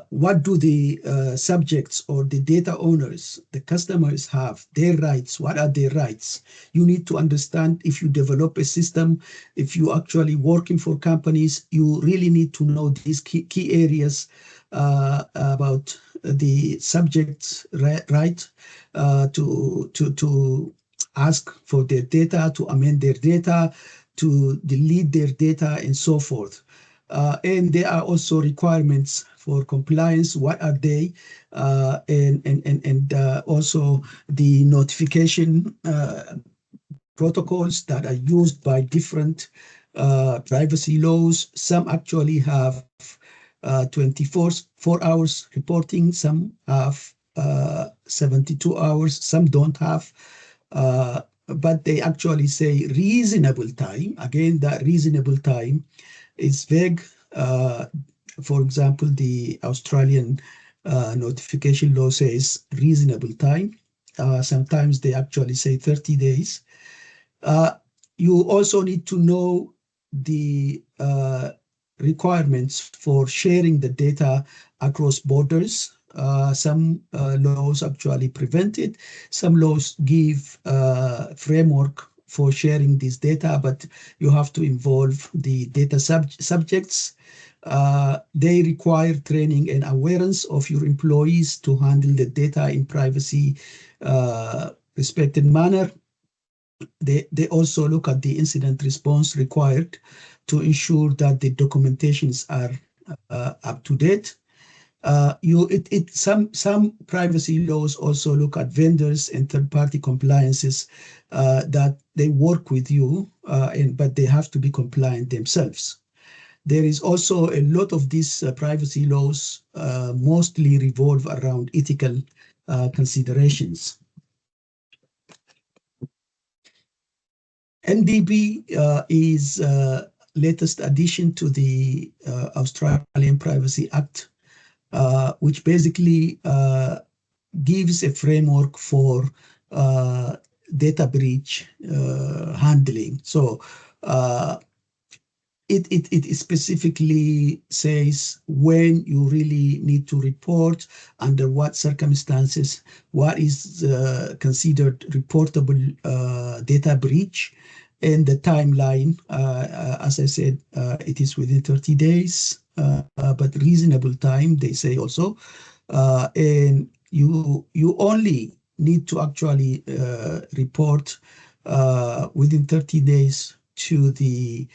What do the subjects or the data owners, the customers have, their rights? What are their rights? You need to understand, if you develop a system, if you actually working for companies, you really need to know these key areas about the subject's right to ask for their data, to amend their data, to delete their data, and so forth. And there are also requirements for compliance, what are they, and also the notification protocols that are used by different privacy laws. Some actually have 24 hours reporting, some have 72 hours, some don't have, but they actually say reasonable time. Again, that reasonable time is vague. For example, the Australian notification law says reasonable time. Sometimes they actually say 30 days. You also need to know the requirements for sharing the data across borders. Some laws actually prevent it. Some laws give framework for sharing this data, but you have to involve the data subjects. They require training and awareness of your employees to handle the data in privacy respected manner. They also look at the incident response required to ensure that the documentations are up to date. Some privacy laws also look at vendors and third-party compliances that they work with you, but they have to be compliant themselves. There is also a lot of these privacy laws mostly revolve around ethical considerations. NDP is latest addition to the Australian Privacy Act, which basically gives a framework for data breach handling. So it specifically says when you really need to report, under what circumstances, what is considered reportable data breach, and the timeline. As I said, it is within 30 days, but reasonable time, they say also. And you only need to actually report within 30 days to the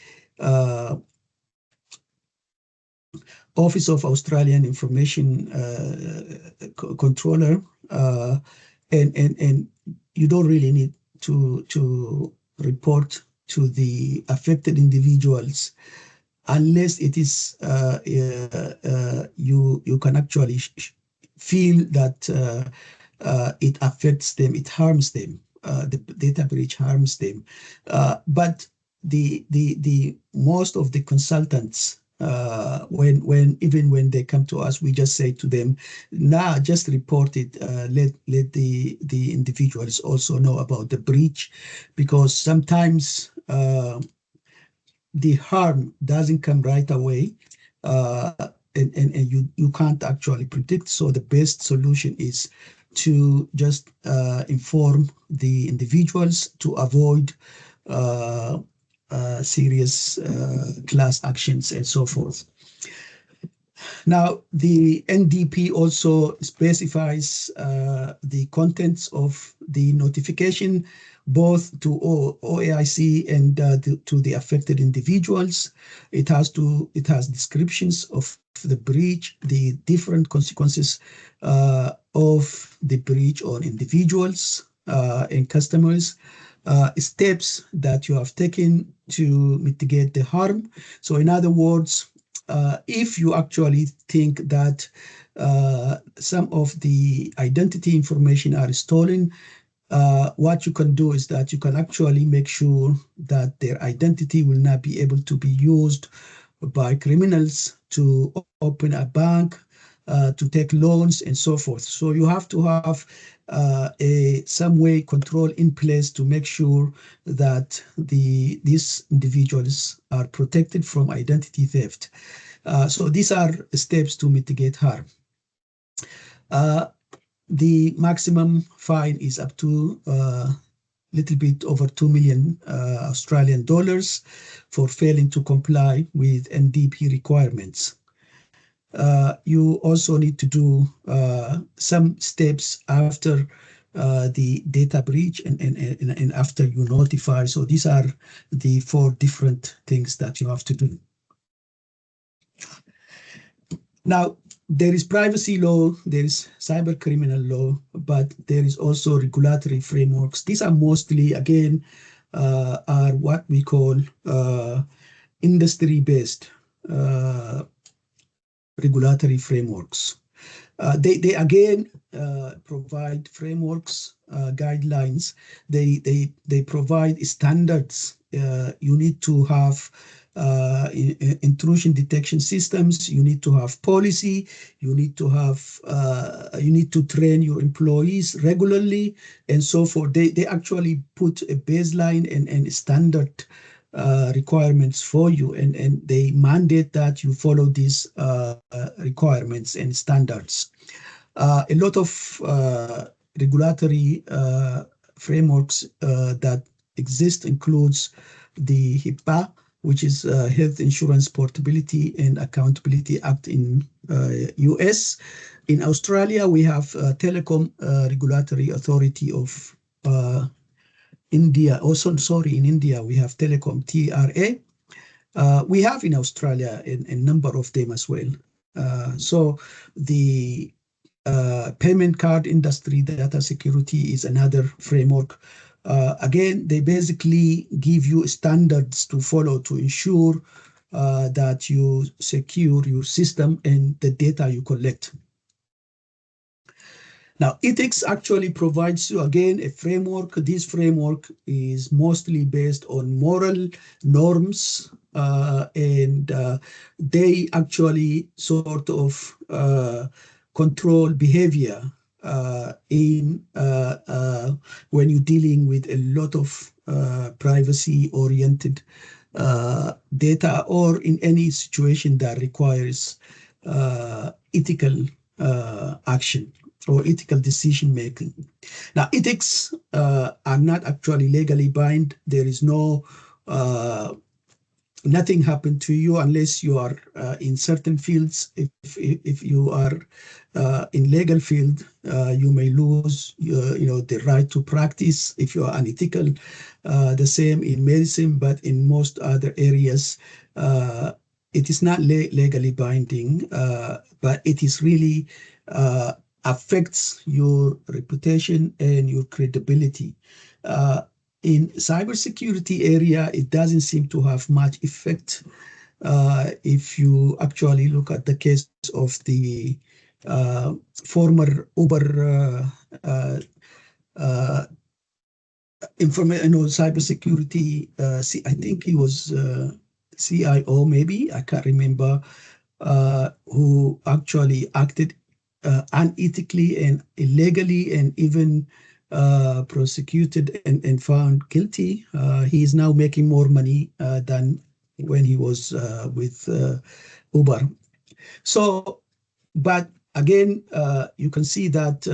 Office of Australian Information Controller, and you don't really need to report to the affected individuals unless it is you can actually feel that it affects them, it harms them, the data breach harms them. But the most of the consultants, even when they come to us, we just say to them, nah, just report it. Let the individuals also know about the breach, because sometimes the harm doesn't come right away, and you can't actually predict. So the best solution is to just inform the individuals to avoid serious class actions and so forth. Now, the NDP also specifies the contents of the notification, both to OAIC and to the affected individuals. It has descriptions of the breach, the different consequences of the breach on individuals and customers, steps that you have taken to mitigate the harm. So in other words, if you actually think that some of the identity information are stolen, what you can do is that you can actually make sure that their identity will not be able to be used by criminals to open a bank, to take loans and so forth. So you have to have some way control in place to make sure that these individuals are protected from identity theft. So these are steps to mitigate harm. The maximum fine is up to little bit over 2 million Australian dollars for failing to comply with NDP requirements. You also need to do some steps after the data breach and after you notify. So these are the 4 different things that you have to do. Now, there is privacy law, there is cyber criminal law, but there is also regulatory frameworks. These are mostly, again, are what we call industry-based regulatory frameworks. They again provide frameworks, guidelines. They provide standards. You need to have intrusion detection systems. You need to have policy. You need to have. You need to train your employees regularly, and so forth. They actually put a baseline and standard requirements for you, and they mandate that you follow these requirements and standards. A lot of regulatory frameworks that exist includes the HIPAA, which is Health Insurance Portability and Accountability Act in US. In Australia, we have Telecom Regulatory Authority of India. Also, sorry, in India, we have Telecom, TRA. We have in Australia a number of them as well. So the payment card industry data security is another framework. Again, they basically give you standards to follow to ensure that you secure your system and the data you collect. Now, ethics actually provides you, again, a framework. This framework is mostly based on moral norms, and they actually sort of control behavior in when you're dealing with a lot of privacy-oriented data, or in any situation that requires ethical action or ethical decision making. Now, ethics are not actually legally bind. There is no nothing happened to you unless you are in certain fields. If you are in legal field, you may lose the right to practice if you are unethical. The same in medicine, but in most other areas, it is not legally binding, but it is really affects your reputation and your credibility. In cybersecurity area, it doesn't seem to have much effect. If you actually look at the case of the former Uber cybersecurity, I think he was CIO, maybe, I can't remember, who actually acted unethically and illegally, and even prosecuted and found guilty. He is now making more money than when he was with Uber. So, but again, you can see that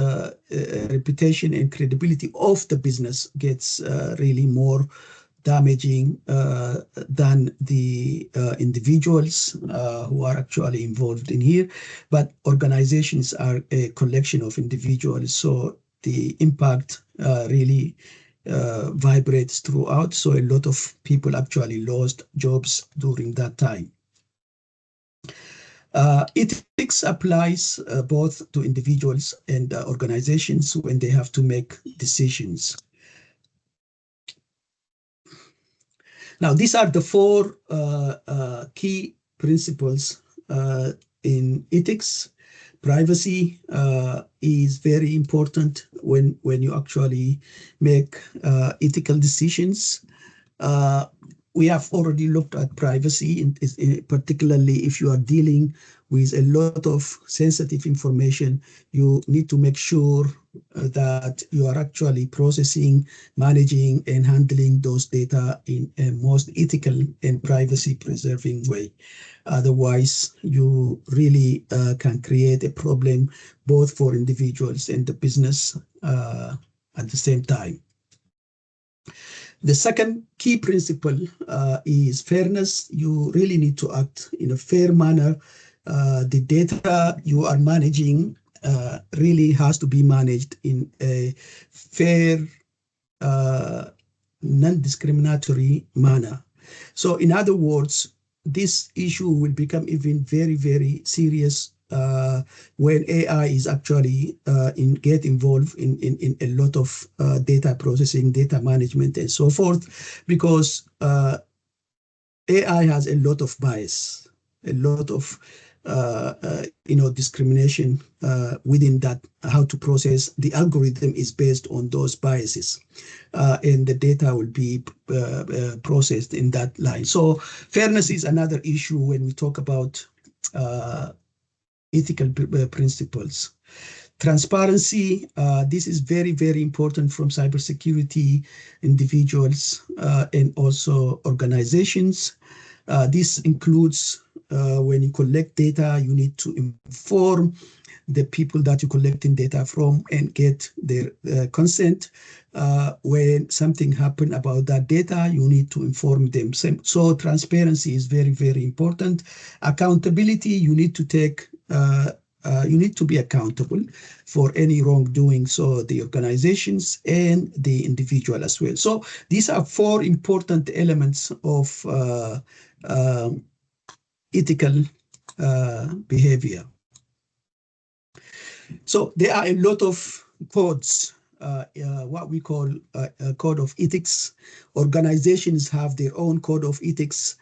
reputation and credibility of the business gets really more damaging than the individuals who are actually involved in here. But organizations are a collection of individuals, so the impact really vibrates throughout. So a lot of people actually lost jobs during that time. Ethics applies both to individuals and organizations when they have to make decisions. Now, these are the four key principles in ethics. Privacy is very important when you actually make ethical decisions. We have already looked at privacy, particularly if you are dealing with a lot of sensitive information. You need to make sure that you are actually processing, managing, and handling those data in a most ethical and privacy-preserving way. Otherwise, you really can create a problem both for individuals and the business at the same time. The second key principle is fairness. You really need to act in a fair manner. The data you are managing really has to be managed in a fair, non-discriminatory manner. So in other words, this issue will become even very, very serious when AI is actually get involved in a lot of data processing, data management, and so forth, because AI has a lot of bias, a lot of discrimination within that. How to process the algorithm is based on those biases, and the data will be processed in that line. So fairness is another issue when we talk about ethical principles. Transparency, this is very, very important from cybersecurity individuals and also organizations. This includes when you collect data, you need to inform the people that you're collecting data from and get their consent. When something happened about that data, you need to inform them. So transparency is very, very important. Accountability, you need to take you need to be accountable for any wrongdoing, so the organizations and the individual as well. So these are 4 important elements of ethical behavior. So there are a lot of codes, what we call a code of ethics. Organizations have their own code of ethics.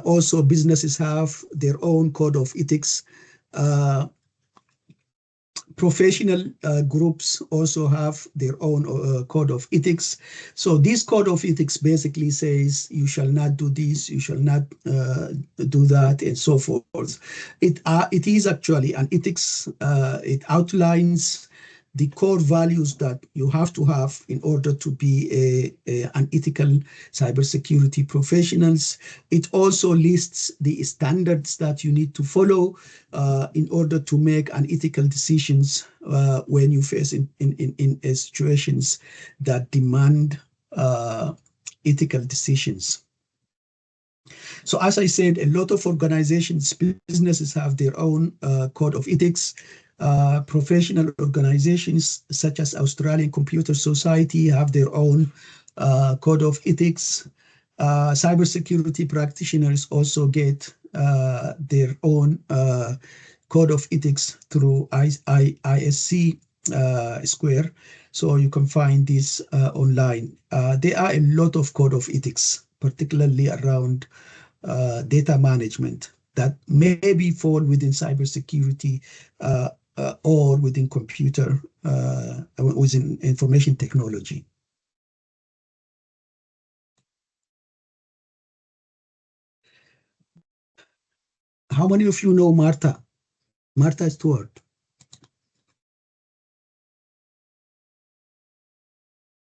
Also, businesses have their own code of ethics. Professional groups also have their own code of ethics. So this code of ethics basically says you shall not do this, you shall not do that, and so forth. It is actually an ethics. It outlines the core values that you have to have in order to be an ethical cybersecurity professionals. It also lists the standards that you need to follow in order to make an ethical decisions when you face in situations that demand ethical decisions. So as I said, a lot of organizations, businesses have their own code of ethics. Professional organizations such as Australian Computer Society have their own code of ethics. Cybersecurity practitioners also get their own code of ethics through ISC Square. So you can find this online. There are a lot of code of ethics, particularly around data management that maybe fall within cybersecurity or within computer, within information technology. How many of you know Martha? Martha Stewart.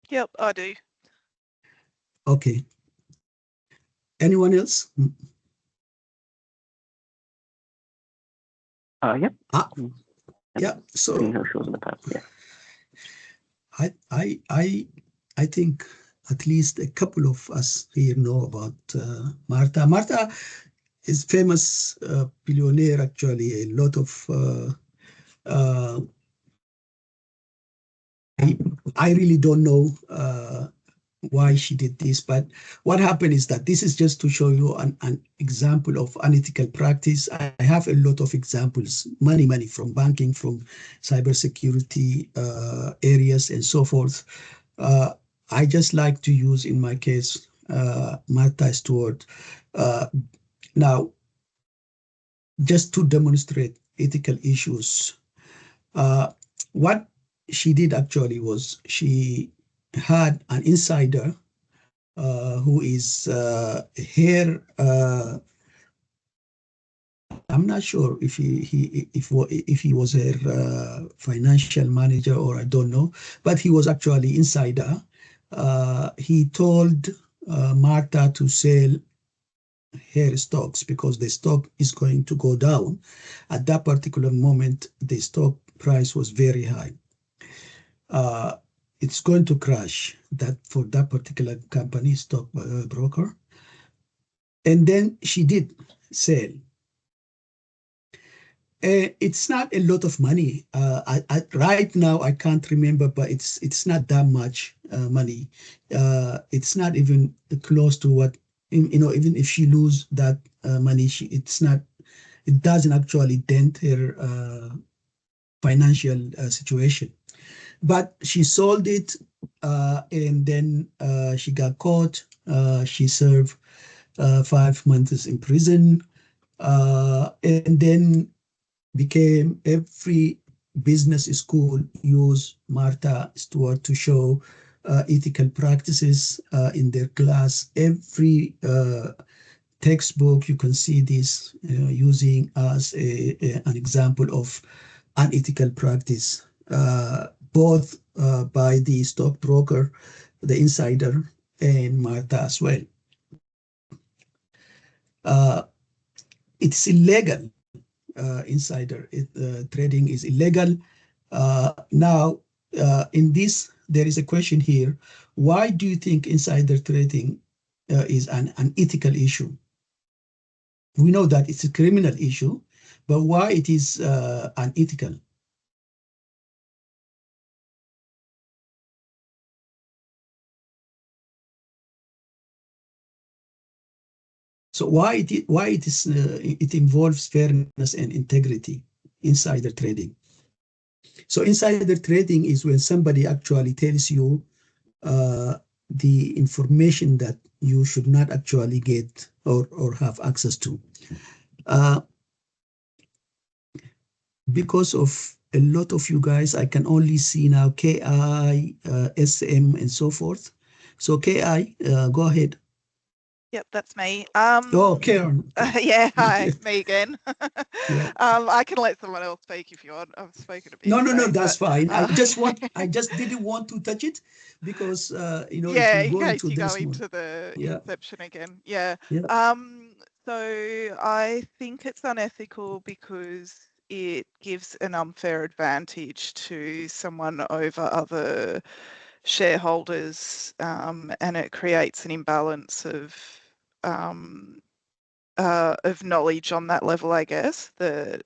Yep, I do. Okay. Anyone else? Yep. Yeah. So yeah. I think at least a couple of us here know about Martha. Martha is famous billionaire, actually. A lot of I really don't know why she did this, but what happened is that this is just to show you an example of unethical practice. I have a lot of examples, many from banking, from cybersecurity areas, and so forth. I just like to use, in my case, Martha Stewart. Now, just to demonstrate ethical issues, what she did actually was she had an insider who is here. I'm not sure if he was her financial manager, or I don't know, but he was actually insider. He told Martha to sell her stocks because the stock is going to go down. At that particular moment, the stock price was very high. It's going to crash that for that particular company, stock broker. And then she did sell. It's not a lot of money. Right now, I can't remember, but it's not that much money. It's not even close to what, even if she lose that money, it's not it doesn't actually dent her financial situation. But she sold it, and then she got caught. She served 5 months in prison, and then became every business school use Martha Stewart to show ethical practices in their class. Every textbook, you can see this using as an example of unethical practice, both by the stockbroker, the insider, and Martha as well. It's illegal. Insider trading is illegal. Now, in this, there is a question here. Why do you think insider trading is an ethical issue? We know that it's a criminal issue, but why it is unethical? So why it involves fairness and integrity, insider trading. So insider trading is when somebody actually tells you the information that you should not actually get or have access to. Because of a lot of you guys, I can only see now KI, SM, and so forth. So KI, go ahead. Yep, that's me. Oh, Karen. Yeah, hi, me again. Yeah. I can let someone else speak if you want. I've spoken a bit. No, today, that's but, fine. I just didn't want to touch it because yeah, if you go in into case you go this into one, the yeah, inception again. Yeah. yeah, So I think it's unethical because it gives an unfair advantage to someone over other shareholders, and it creates an imbalance of knowledge on that level, I guess, that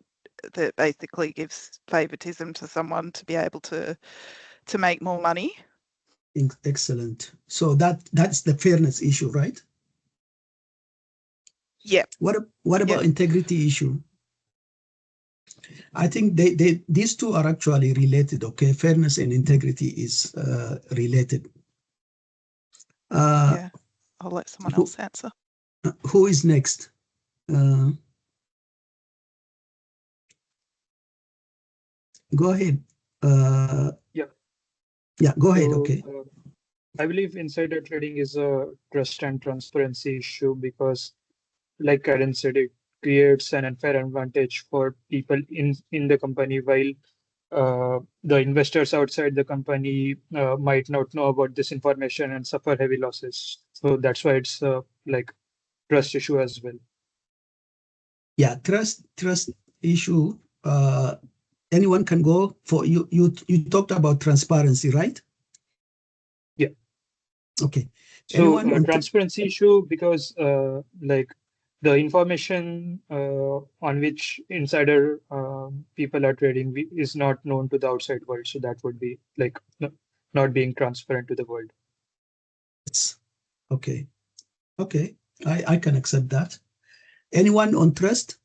basically gives favoritism to someone to be able to make more money. excellent. So that's the fairness issue, right? Yeah. What about integrity issue? I think these two are actually related. Okay, fairness and integrity is related. Yeah, I'll let someone else answer. Who is next? Go ahead. Yeah, go ahead. Okay. I believe insider trading is a trust and transparency issue because, like Karen said, it creates an unfair advantage for people in the company, while the investors outside the company might not know about this information and suffer heavy losses. So that's why it's like trust issue as well. Yeah, trust issue. Anyone can go for you. You talked about transparency, right? Yeah. Okay. So transparency issue because like the information on which insider people are trading is not known to the outside world. So that would be like not being transparent to the world. Okay. Okay. I can accept that. Anyone on trust?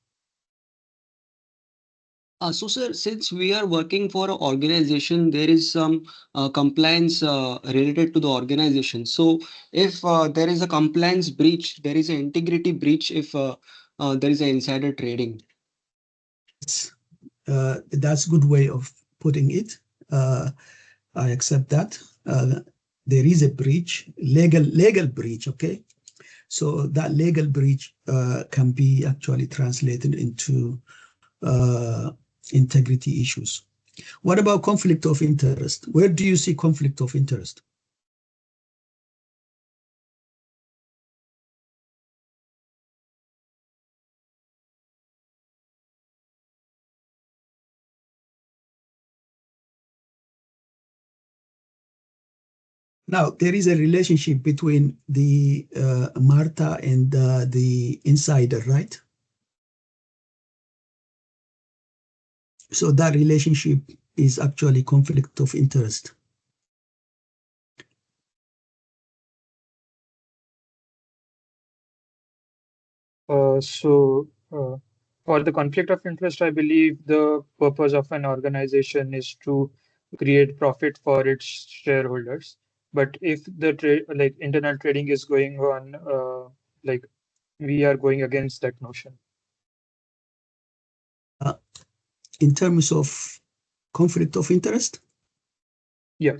So, sir, since we are working for an organization, there is some compliance related to the organization. So, if there is a compliance breach, there is an integrity breach if there is an insider trading. That's a good way of putting it. I accept that. There is a breach, legal breach, okay? So that legal breach can be actually translated into integrity issues. What about conflict of interest? Where do you see conflict of interest? Now, there is a relationship between the Martha and the insider, right? So that relationship is actually conflict of interest. For the conflict of interest, I believe the purpose of an organization is to create profit for its shareholders. But if the like internal trading is going on, like we are going against that notion. In terms of conflict of interest? Yeah.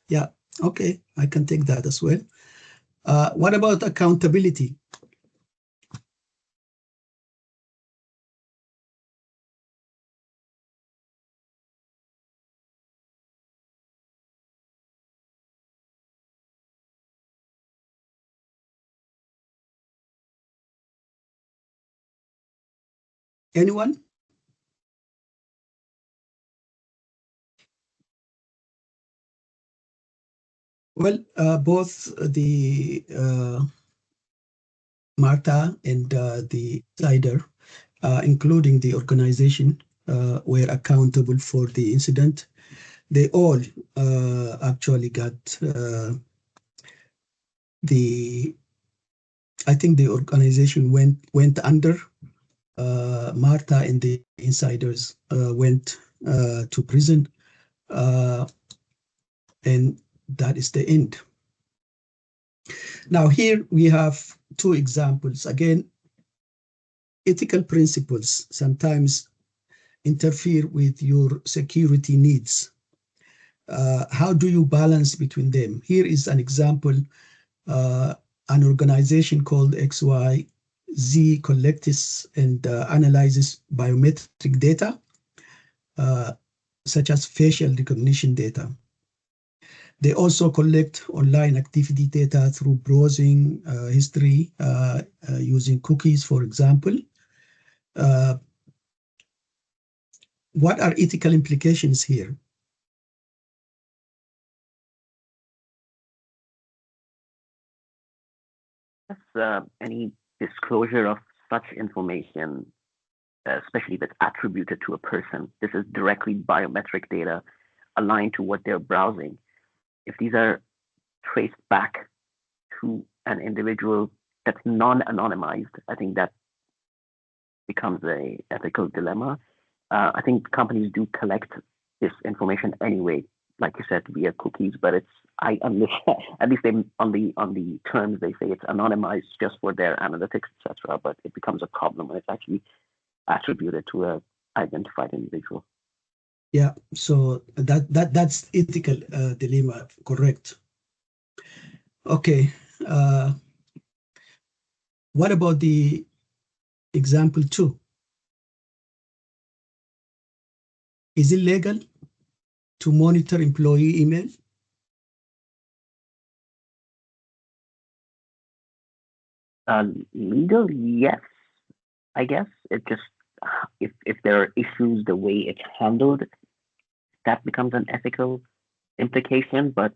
Yeah, okay, I can take that as well. What about accountability? Anyone? Well, both the Marta and the insider, including the organization, were accountable for the incident. They all actually got I think the organization went under. Marta and the insiders went to prison, and that is the end. Now here we have two examples. Again, ethical principles sometimes interfere with your security needs. How do you balance between them? Here is an example. An organization called XYZ collects and analyzes biometric data, such as facial recognition data. They also collect online activity data through browsing history using cookies, for example. What are ethical implications here? Any disclosure of such information, especially if it's attributed to a person, this is directly biometric data aligned to what they're browsing. If these are traced back to an individual that's non-anonymized, I think that becomes a ethical dilemma. I think companies do collect this information anyway, like you said, via cookies, but it's at least they on the terms they say it's anonymized just for their analytics, etc. But it becomes a problem when it's actually attributed to a identified individual. Yeah, so that's ethical dilemma, correct? Okay. What about the example 2? Is it legal to monitor employee email? Legal, yes, I guess. It just if there are issues the way it's handled, that becomes an ethical implication. But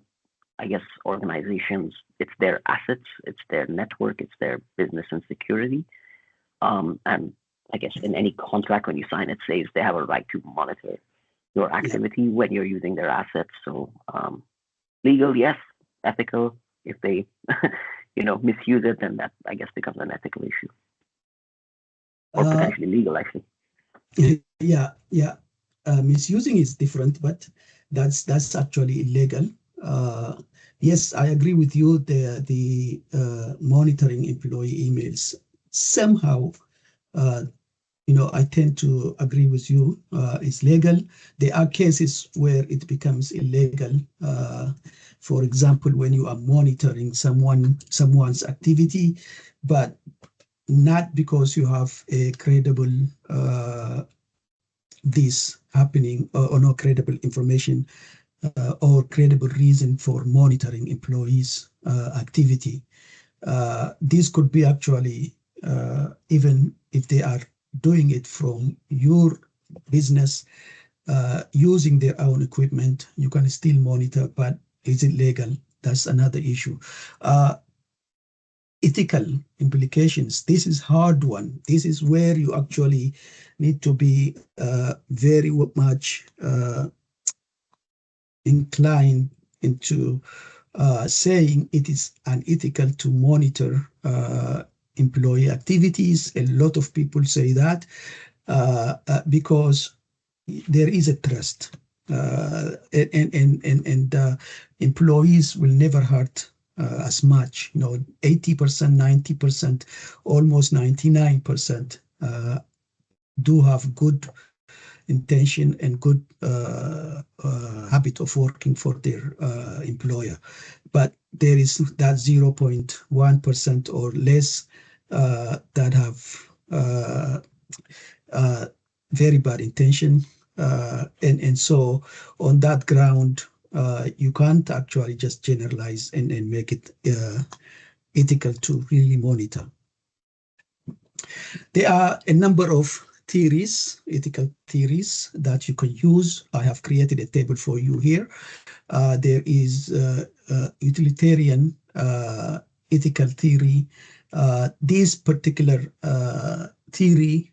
I guess organizations, it's their assets, it's their network, it's their business and security. And I guess in any contract when you sign, it says they have a right to monitor your activity when you're using their assets. So legal, yes. Ethical, if they misuse it, then that I guess becomes an ethical issue. Or potentially legal, actually. Yeah. Misusing is different, but that's actually illegal. Yes, I agree with you. The monitoring employee emails somehow, I tend to agree with you. It's legal. There are cases where it becomes illegal. For example, when you are monitoring someone's activity, but not because you have a credible this happening or no credible information or credible reason for monitoring employees' activity. This could be actually, even if they are doing it from your business, using their own equipment, you can still monitor, but is it legal? That's another issue. Ethical implications. This is hard one. This is where you actually need to be very much inclined into saying it is unethical to monitor employee activities. A lot of people say that because there is a trust, and employees will never hurt as much. 80%, 90%, almost 99% do have good intention and good habit of working for their employer. But there is that 0.1% or less that have very bad intention. And so on that ground, you can't actually just generalize and make it ethical to really monitor. There are a number of theories, ethical theories that you can use. I have created a table for you here. There is utilitarian ethical theory. This particular theory,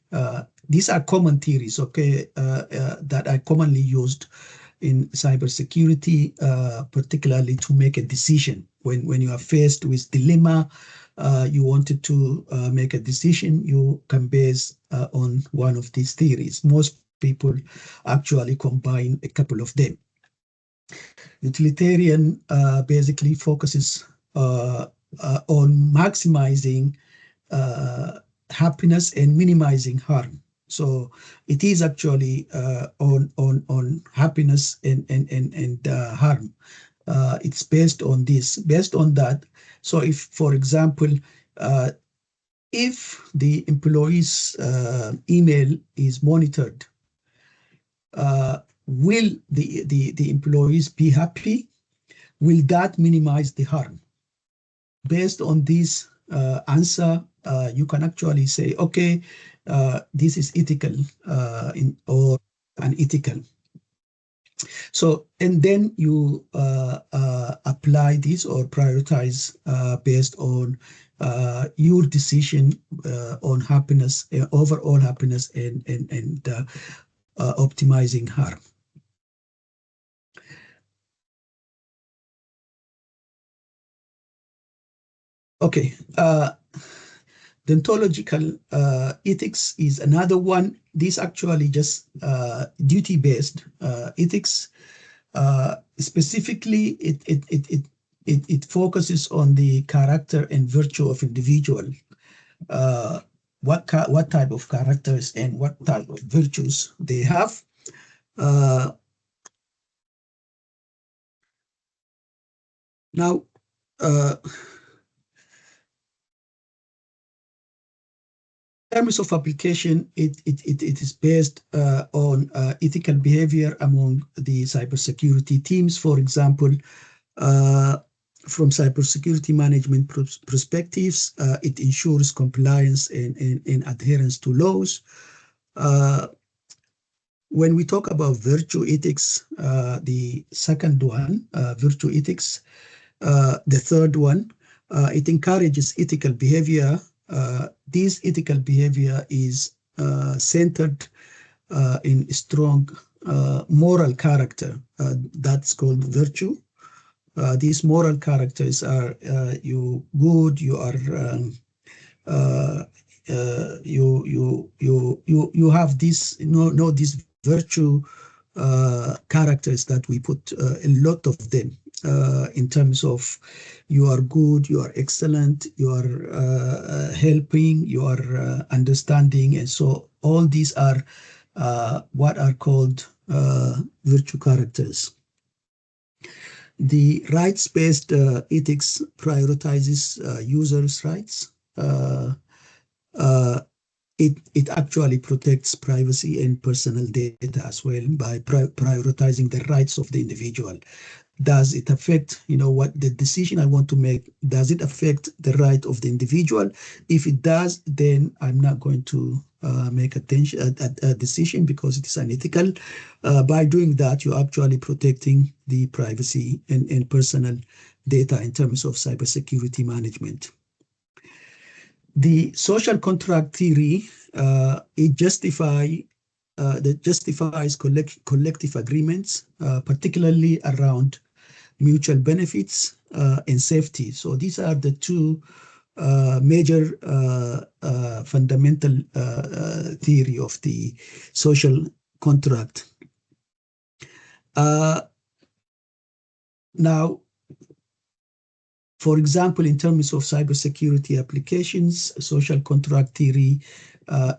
these are common theories, okay, that are commonly used in cybersecurity, particularly to make a decision. When you are faced with dilemma, you wanted to make a decision, you can base on one of these theories. Most people actually combine a couple of them. Utilitarian basically focuses on maximizing happiness and minimizing harm. So it is actually on happiness and harm. It's based on this, based on that. So if, for example, if the employee's email is monitored, will the employees be happy? Will that minimize the harm? Based on this answer, you can actually say, okay, this is ethical or unethical. So, and then you apply this or prioritize based on your decision on happiness, overall happiness, and optimizing harm. Okay, deontological ethics is another one. This actually just duty-based ethics. Specifically, it focuses on the character and virtue of individual. What type of characters and what type of virtues they have. Now, in terms of application, it is based on ethical behavior among the cybersecurity teams. For example, from cybersecurity management perspectives, it ensures compliance and adherence to laws. When we talk about virtue ethics, the second one, virtue ethics, the third one, it encourages ethical behavior. This ethical behavior is centered in strong moral character. That's called virtue. These moral characters are you good, you are you have this this virtue characters that we put a lot of them in terms of you are good, you are excellent, you are helping, you are understanding, and so all these are what are called virtue characters. The rights-based ethics prioritizes users' rights. It actually protects privacy and personal data as well by prioritizing the rights of the individual. Does it affect, what the decision I want to make, does it affect the right of the individual? If it does, then I'm not going to make a decision because it is unethical. By doing that, you're actually protecting the privacy and personal data in terms of cybersecurity management. The social contract theory, it justifies collective agreements, particularly around mutual benefits and safety. So these are the two major fundamental theory of the social contract. Now, for example, in terms of cybersecurity applications, social contract theory,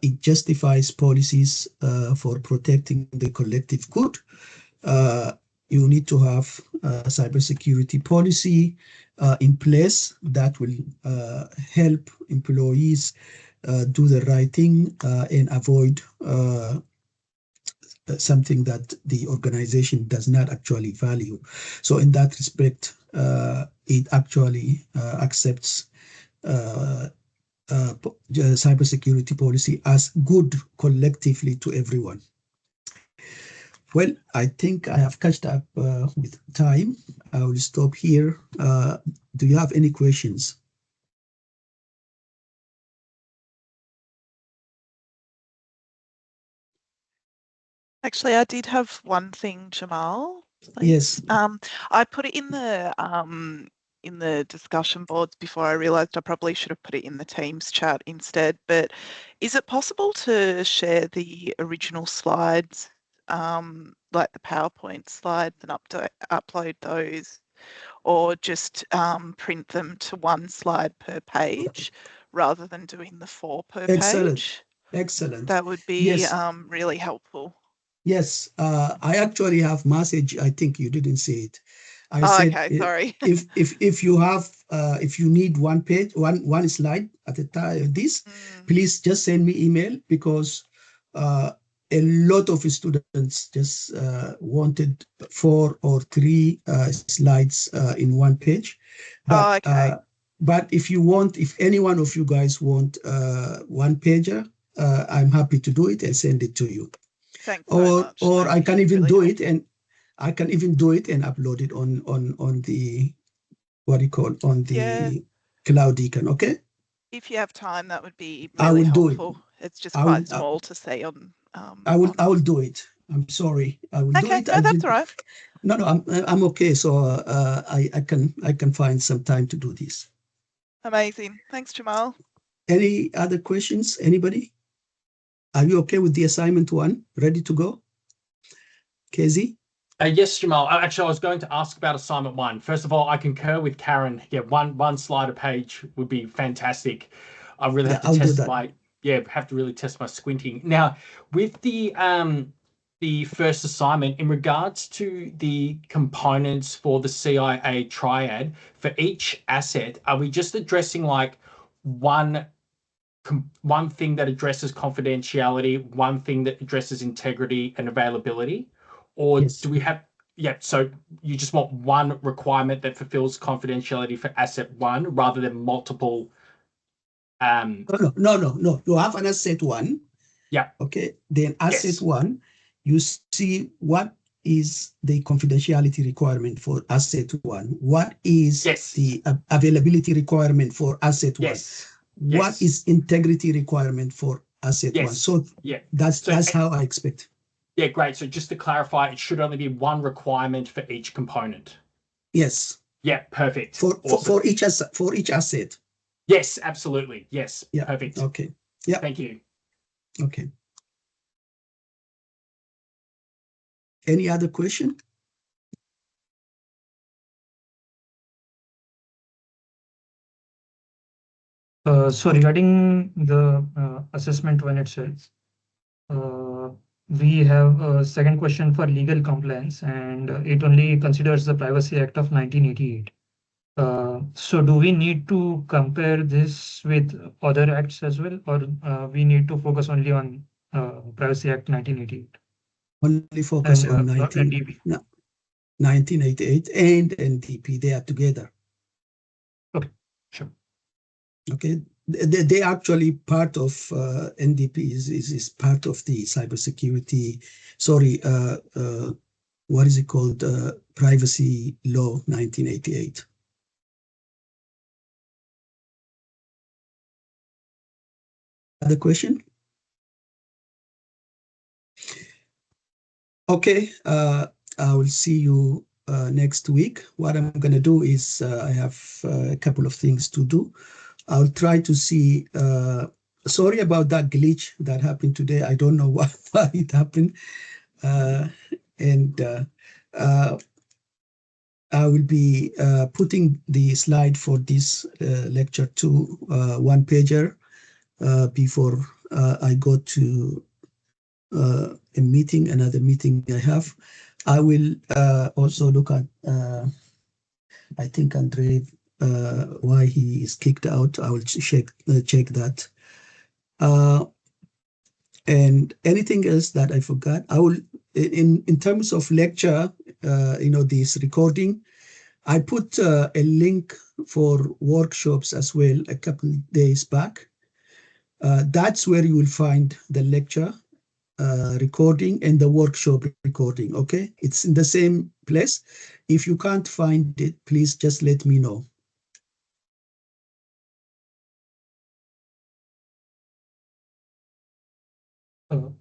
it justifies policies for protecting the collective good. You need to have a cybersecurity policy in place that will help employees do the right thing and avoid something that the organization does not actually value. So in that respect, it actually accepts cybersecurity policy as good collectively to everyone. Well, I think I have catched up with time. I will stop here. Do you have any questions? Actually, I did have one thing, Jamal. Please. Yes. I put it in the discussion boards before I realised I probably should have put it in the Teams chat instead. But is it possible to share the original slides, like the PowerPoint slides, and upload those, or just print them to one slide per page rather than doing the 4 per page? Excellent. That would be really helpful. Yes, I actually have message. I think you didn't see it. I said, okay, sorry. if you have if you need one page, one slide at a time, please just send me email, because a lot of students just wanted 4 or 3 slides in one page. But but if any one of you guys want one pager, I'm happy to do it and send it to you. Thanks so much. Or I can even do it and upload it on the Cloud Econ. Okay. If you have time, that would be really helpful. It's just quite small to see on. I will do it. I'm sorry. I will do it. No, that's all right. No, I'm okay. So I can find some time to do this. Amazing. Thanks, Jamal. Any other questions? Anybody? Are you okay with the assignment 1? Ready to go? Casey? Yes, Jamal. Actually, I was going to ask about assignment 1. First of all, I concur with Karen. Yeah, one slide a page would be fantastic. I really have to test really test my squinting. Now, with the first assignment, in regards to the components for the CIA triad, for each asset, are we just addressing like one thing that addresses confidentiality, one thing that addresses integrity and availability? Or do we have, so you just want one requirement that fulfills confidentiality for asset 1 rather than multiple? No. You have an asset 1. Yeah. Okay. Then asset 1, you see what is the confidentiality requirement for asset 1? What is the availability requirement for asset 1? What is integrity requirement for asset 1? So that's how I expect. Yeah, great. So just to clarify, it should only be one requirement for each component. Yes. Yeah, perfect. For each asset. Yes, absolutely. Yes. Yeah. Perfect. Okay. Yeah. Thank you. Okay. Any other question? So regarding the assessment 1 itself, we have a second question for legal compliance, and it only considers the Privacy Act of 1988. So do we need to compare this with other acts as well, or we need to focus only on Privacy Act 1988? Only focus on 1988 and NDP. They are together. Okay, sure. Okay, they actually part of NDP is part of the cybersecurity. Sorry, what is it called? Privacy Law 1988. Other question? Okay, I will see you next week. What I'm going to do is I have a couple of things to do. I'll try to see. Sorry about that glitch that happened today. I don't know why it happened. I will be putting the slide for this lecture to one pager before I go to a meeting, another meeting I have. I will also look at, I think Andre, why he is kicked out. I will check that. And anything else that I forgot, I will, in terms of lecture, this recording, I put a link for workshops as well a couple days back. That's where you will find the lecture recording and the workshop recording, okay? It's in the same place. If you can't find it, please just let me know.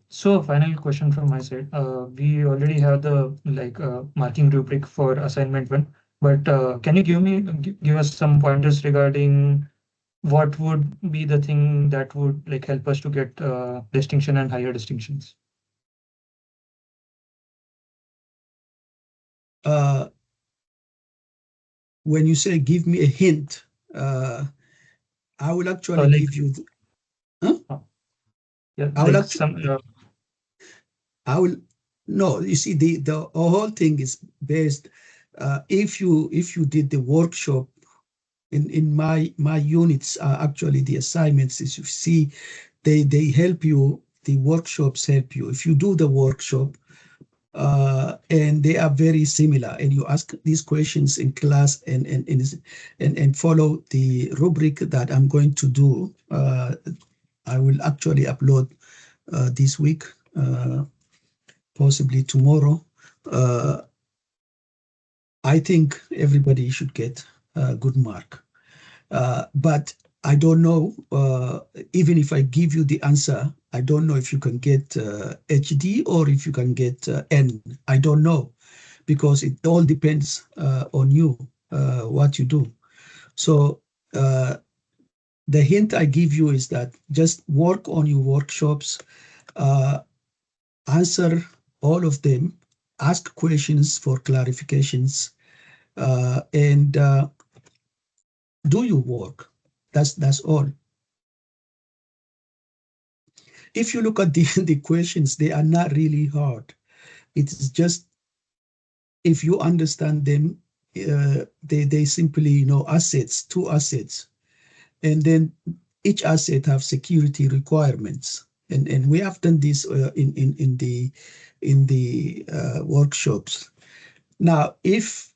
So a final question from my side. We already have the marking rubric for assignment 1, but can you give us some pointers regarding what would be the thing that would help us to get distinction and higher distinctions? When you say give me a hint, I will actually give you. Yeah, I will actually. I will. No, you see, the whole thing is based. If you did the workshop, in my units are actually the assignments. As you see, they help you. The workshops help you. If you do the workshop, and they are very similar, and you ask these questions in class and follow the rubric that I'm going to do, I will actually upload this week, possibly tomorrow. I think everybody should get a good mark. But I don't know, even if I give you the answer, I don't know if you can get HD or if you can get N. I don't know, because it all depends on you, what you do. So the hint I give you is that just work on your workshops, answer all of them, ask questions for clarifications, and do your work. That's all. If you look at the questions, they are not really hard. It's just, if you understand them, they simply, assets, 2 assets. And then each asset have security requirements. And we have done this in the workshops. Now, if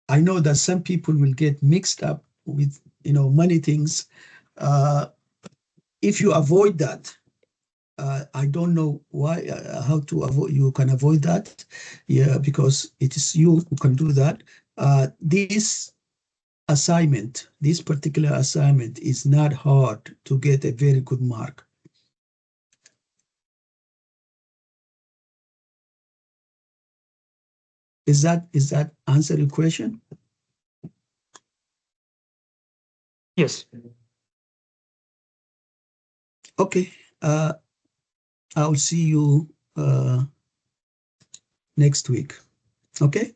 I know that some people will get mixed up with, many things, if you avoid that, I don't know why, how to avoid. You can avoid that, yeah, because it is you who can do that. This particular assignment is not hard to get a very good mark. Is that answer your question? Yes. Okay. I'll see you next week. Okay.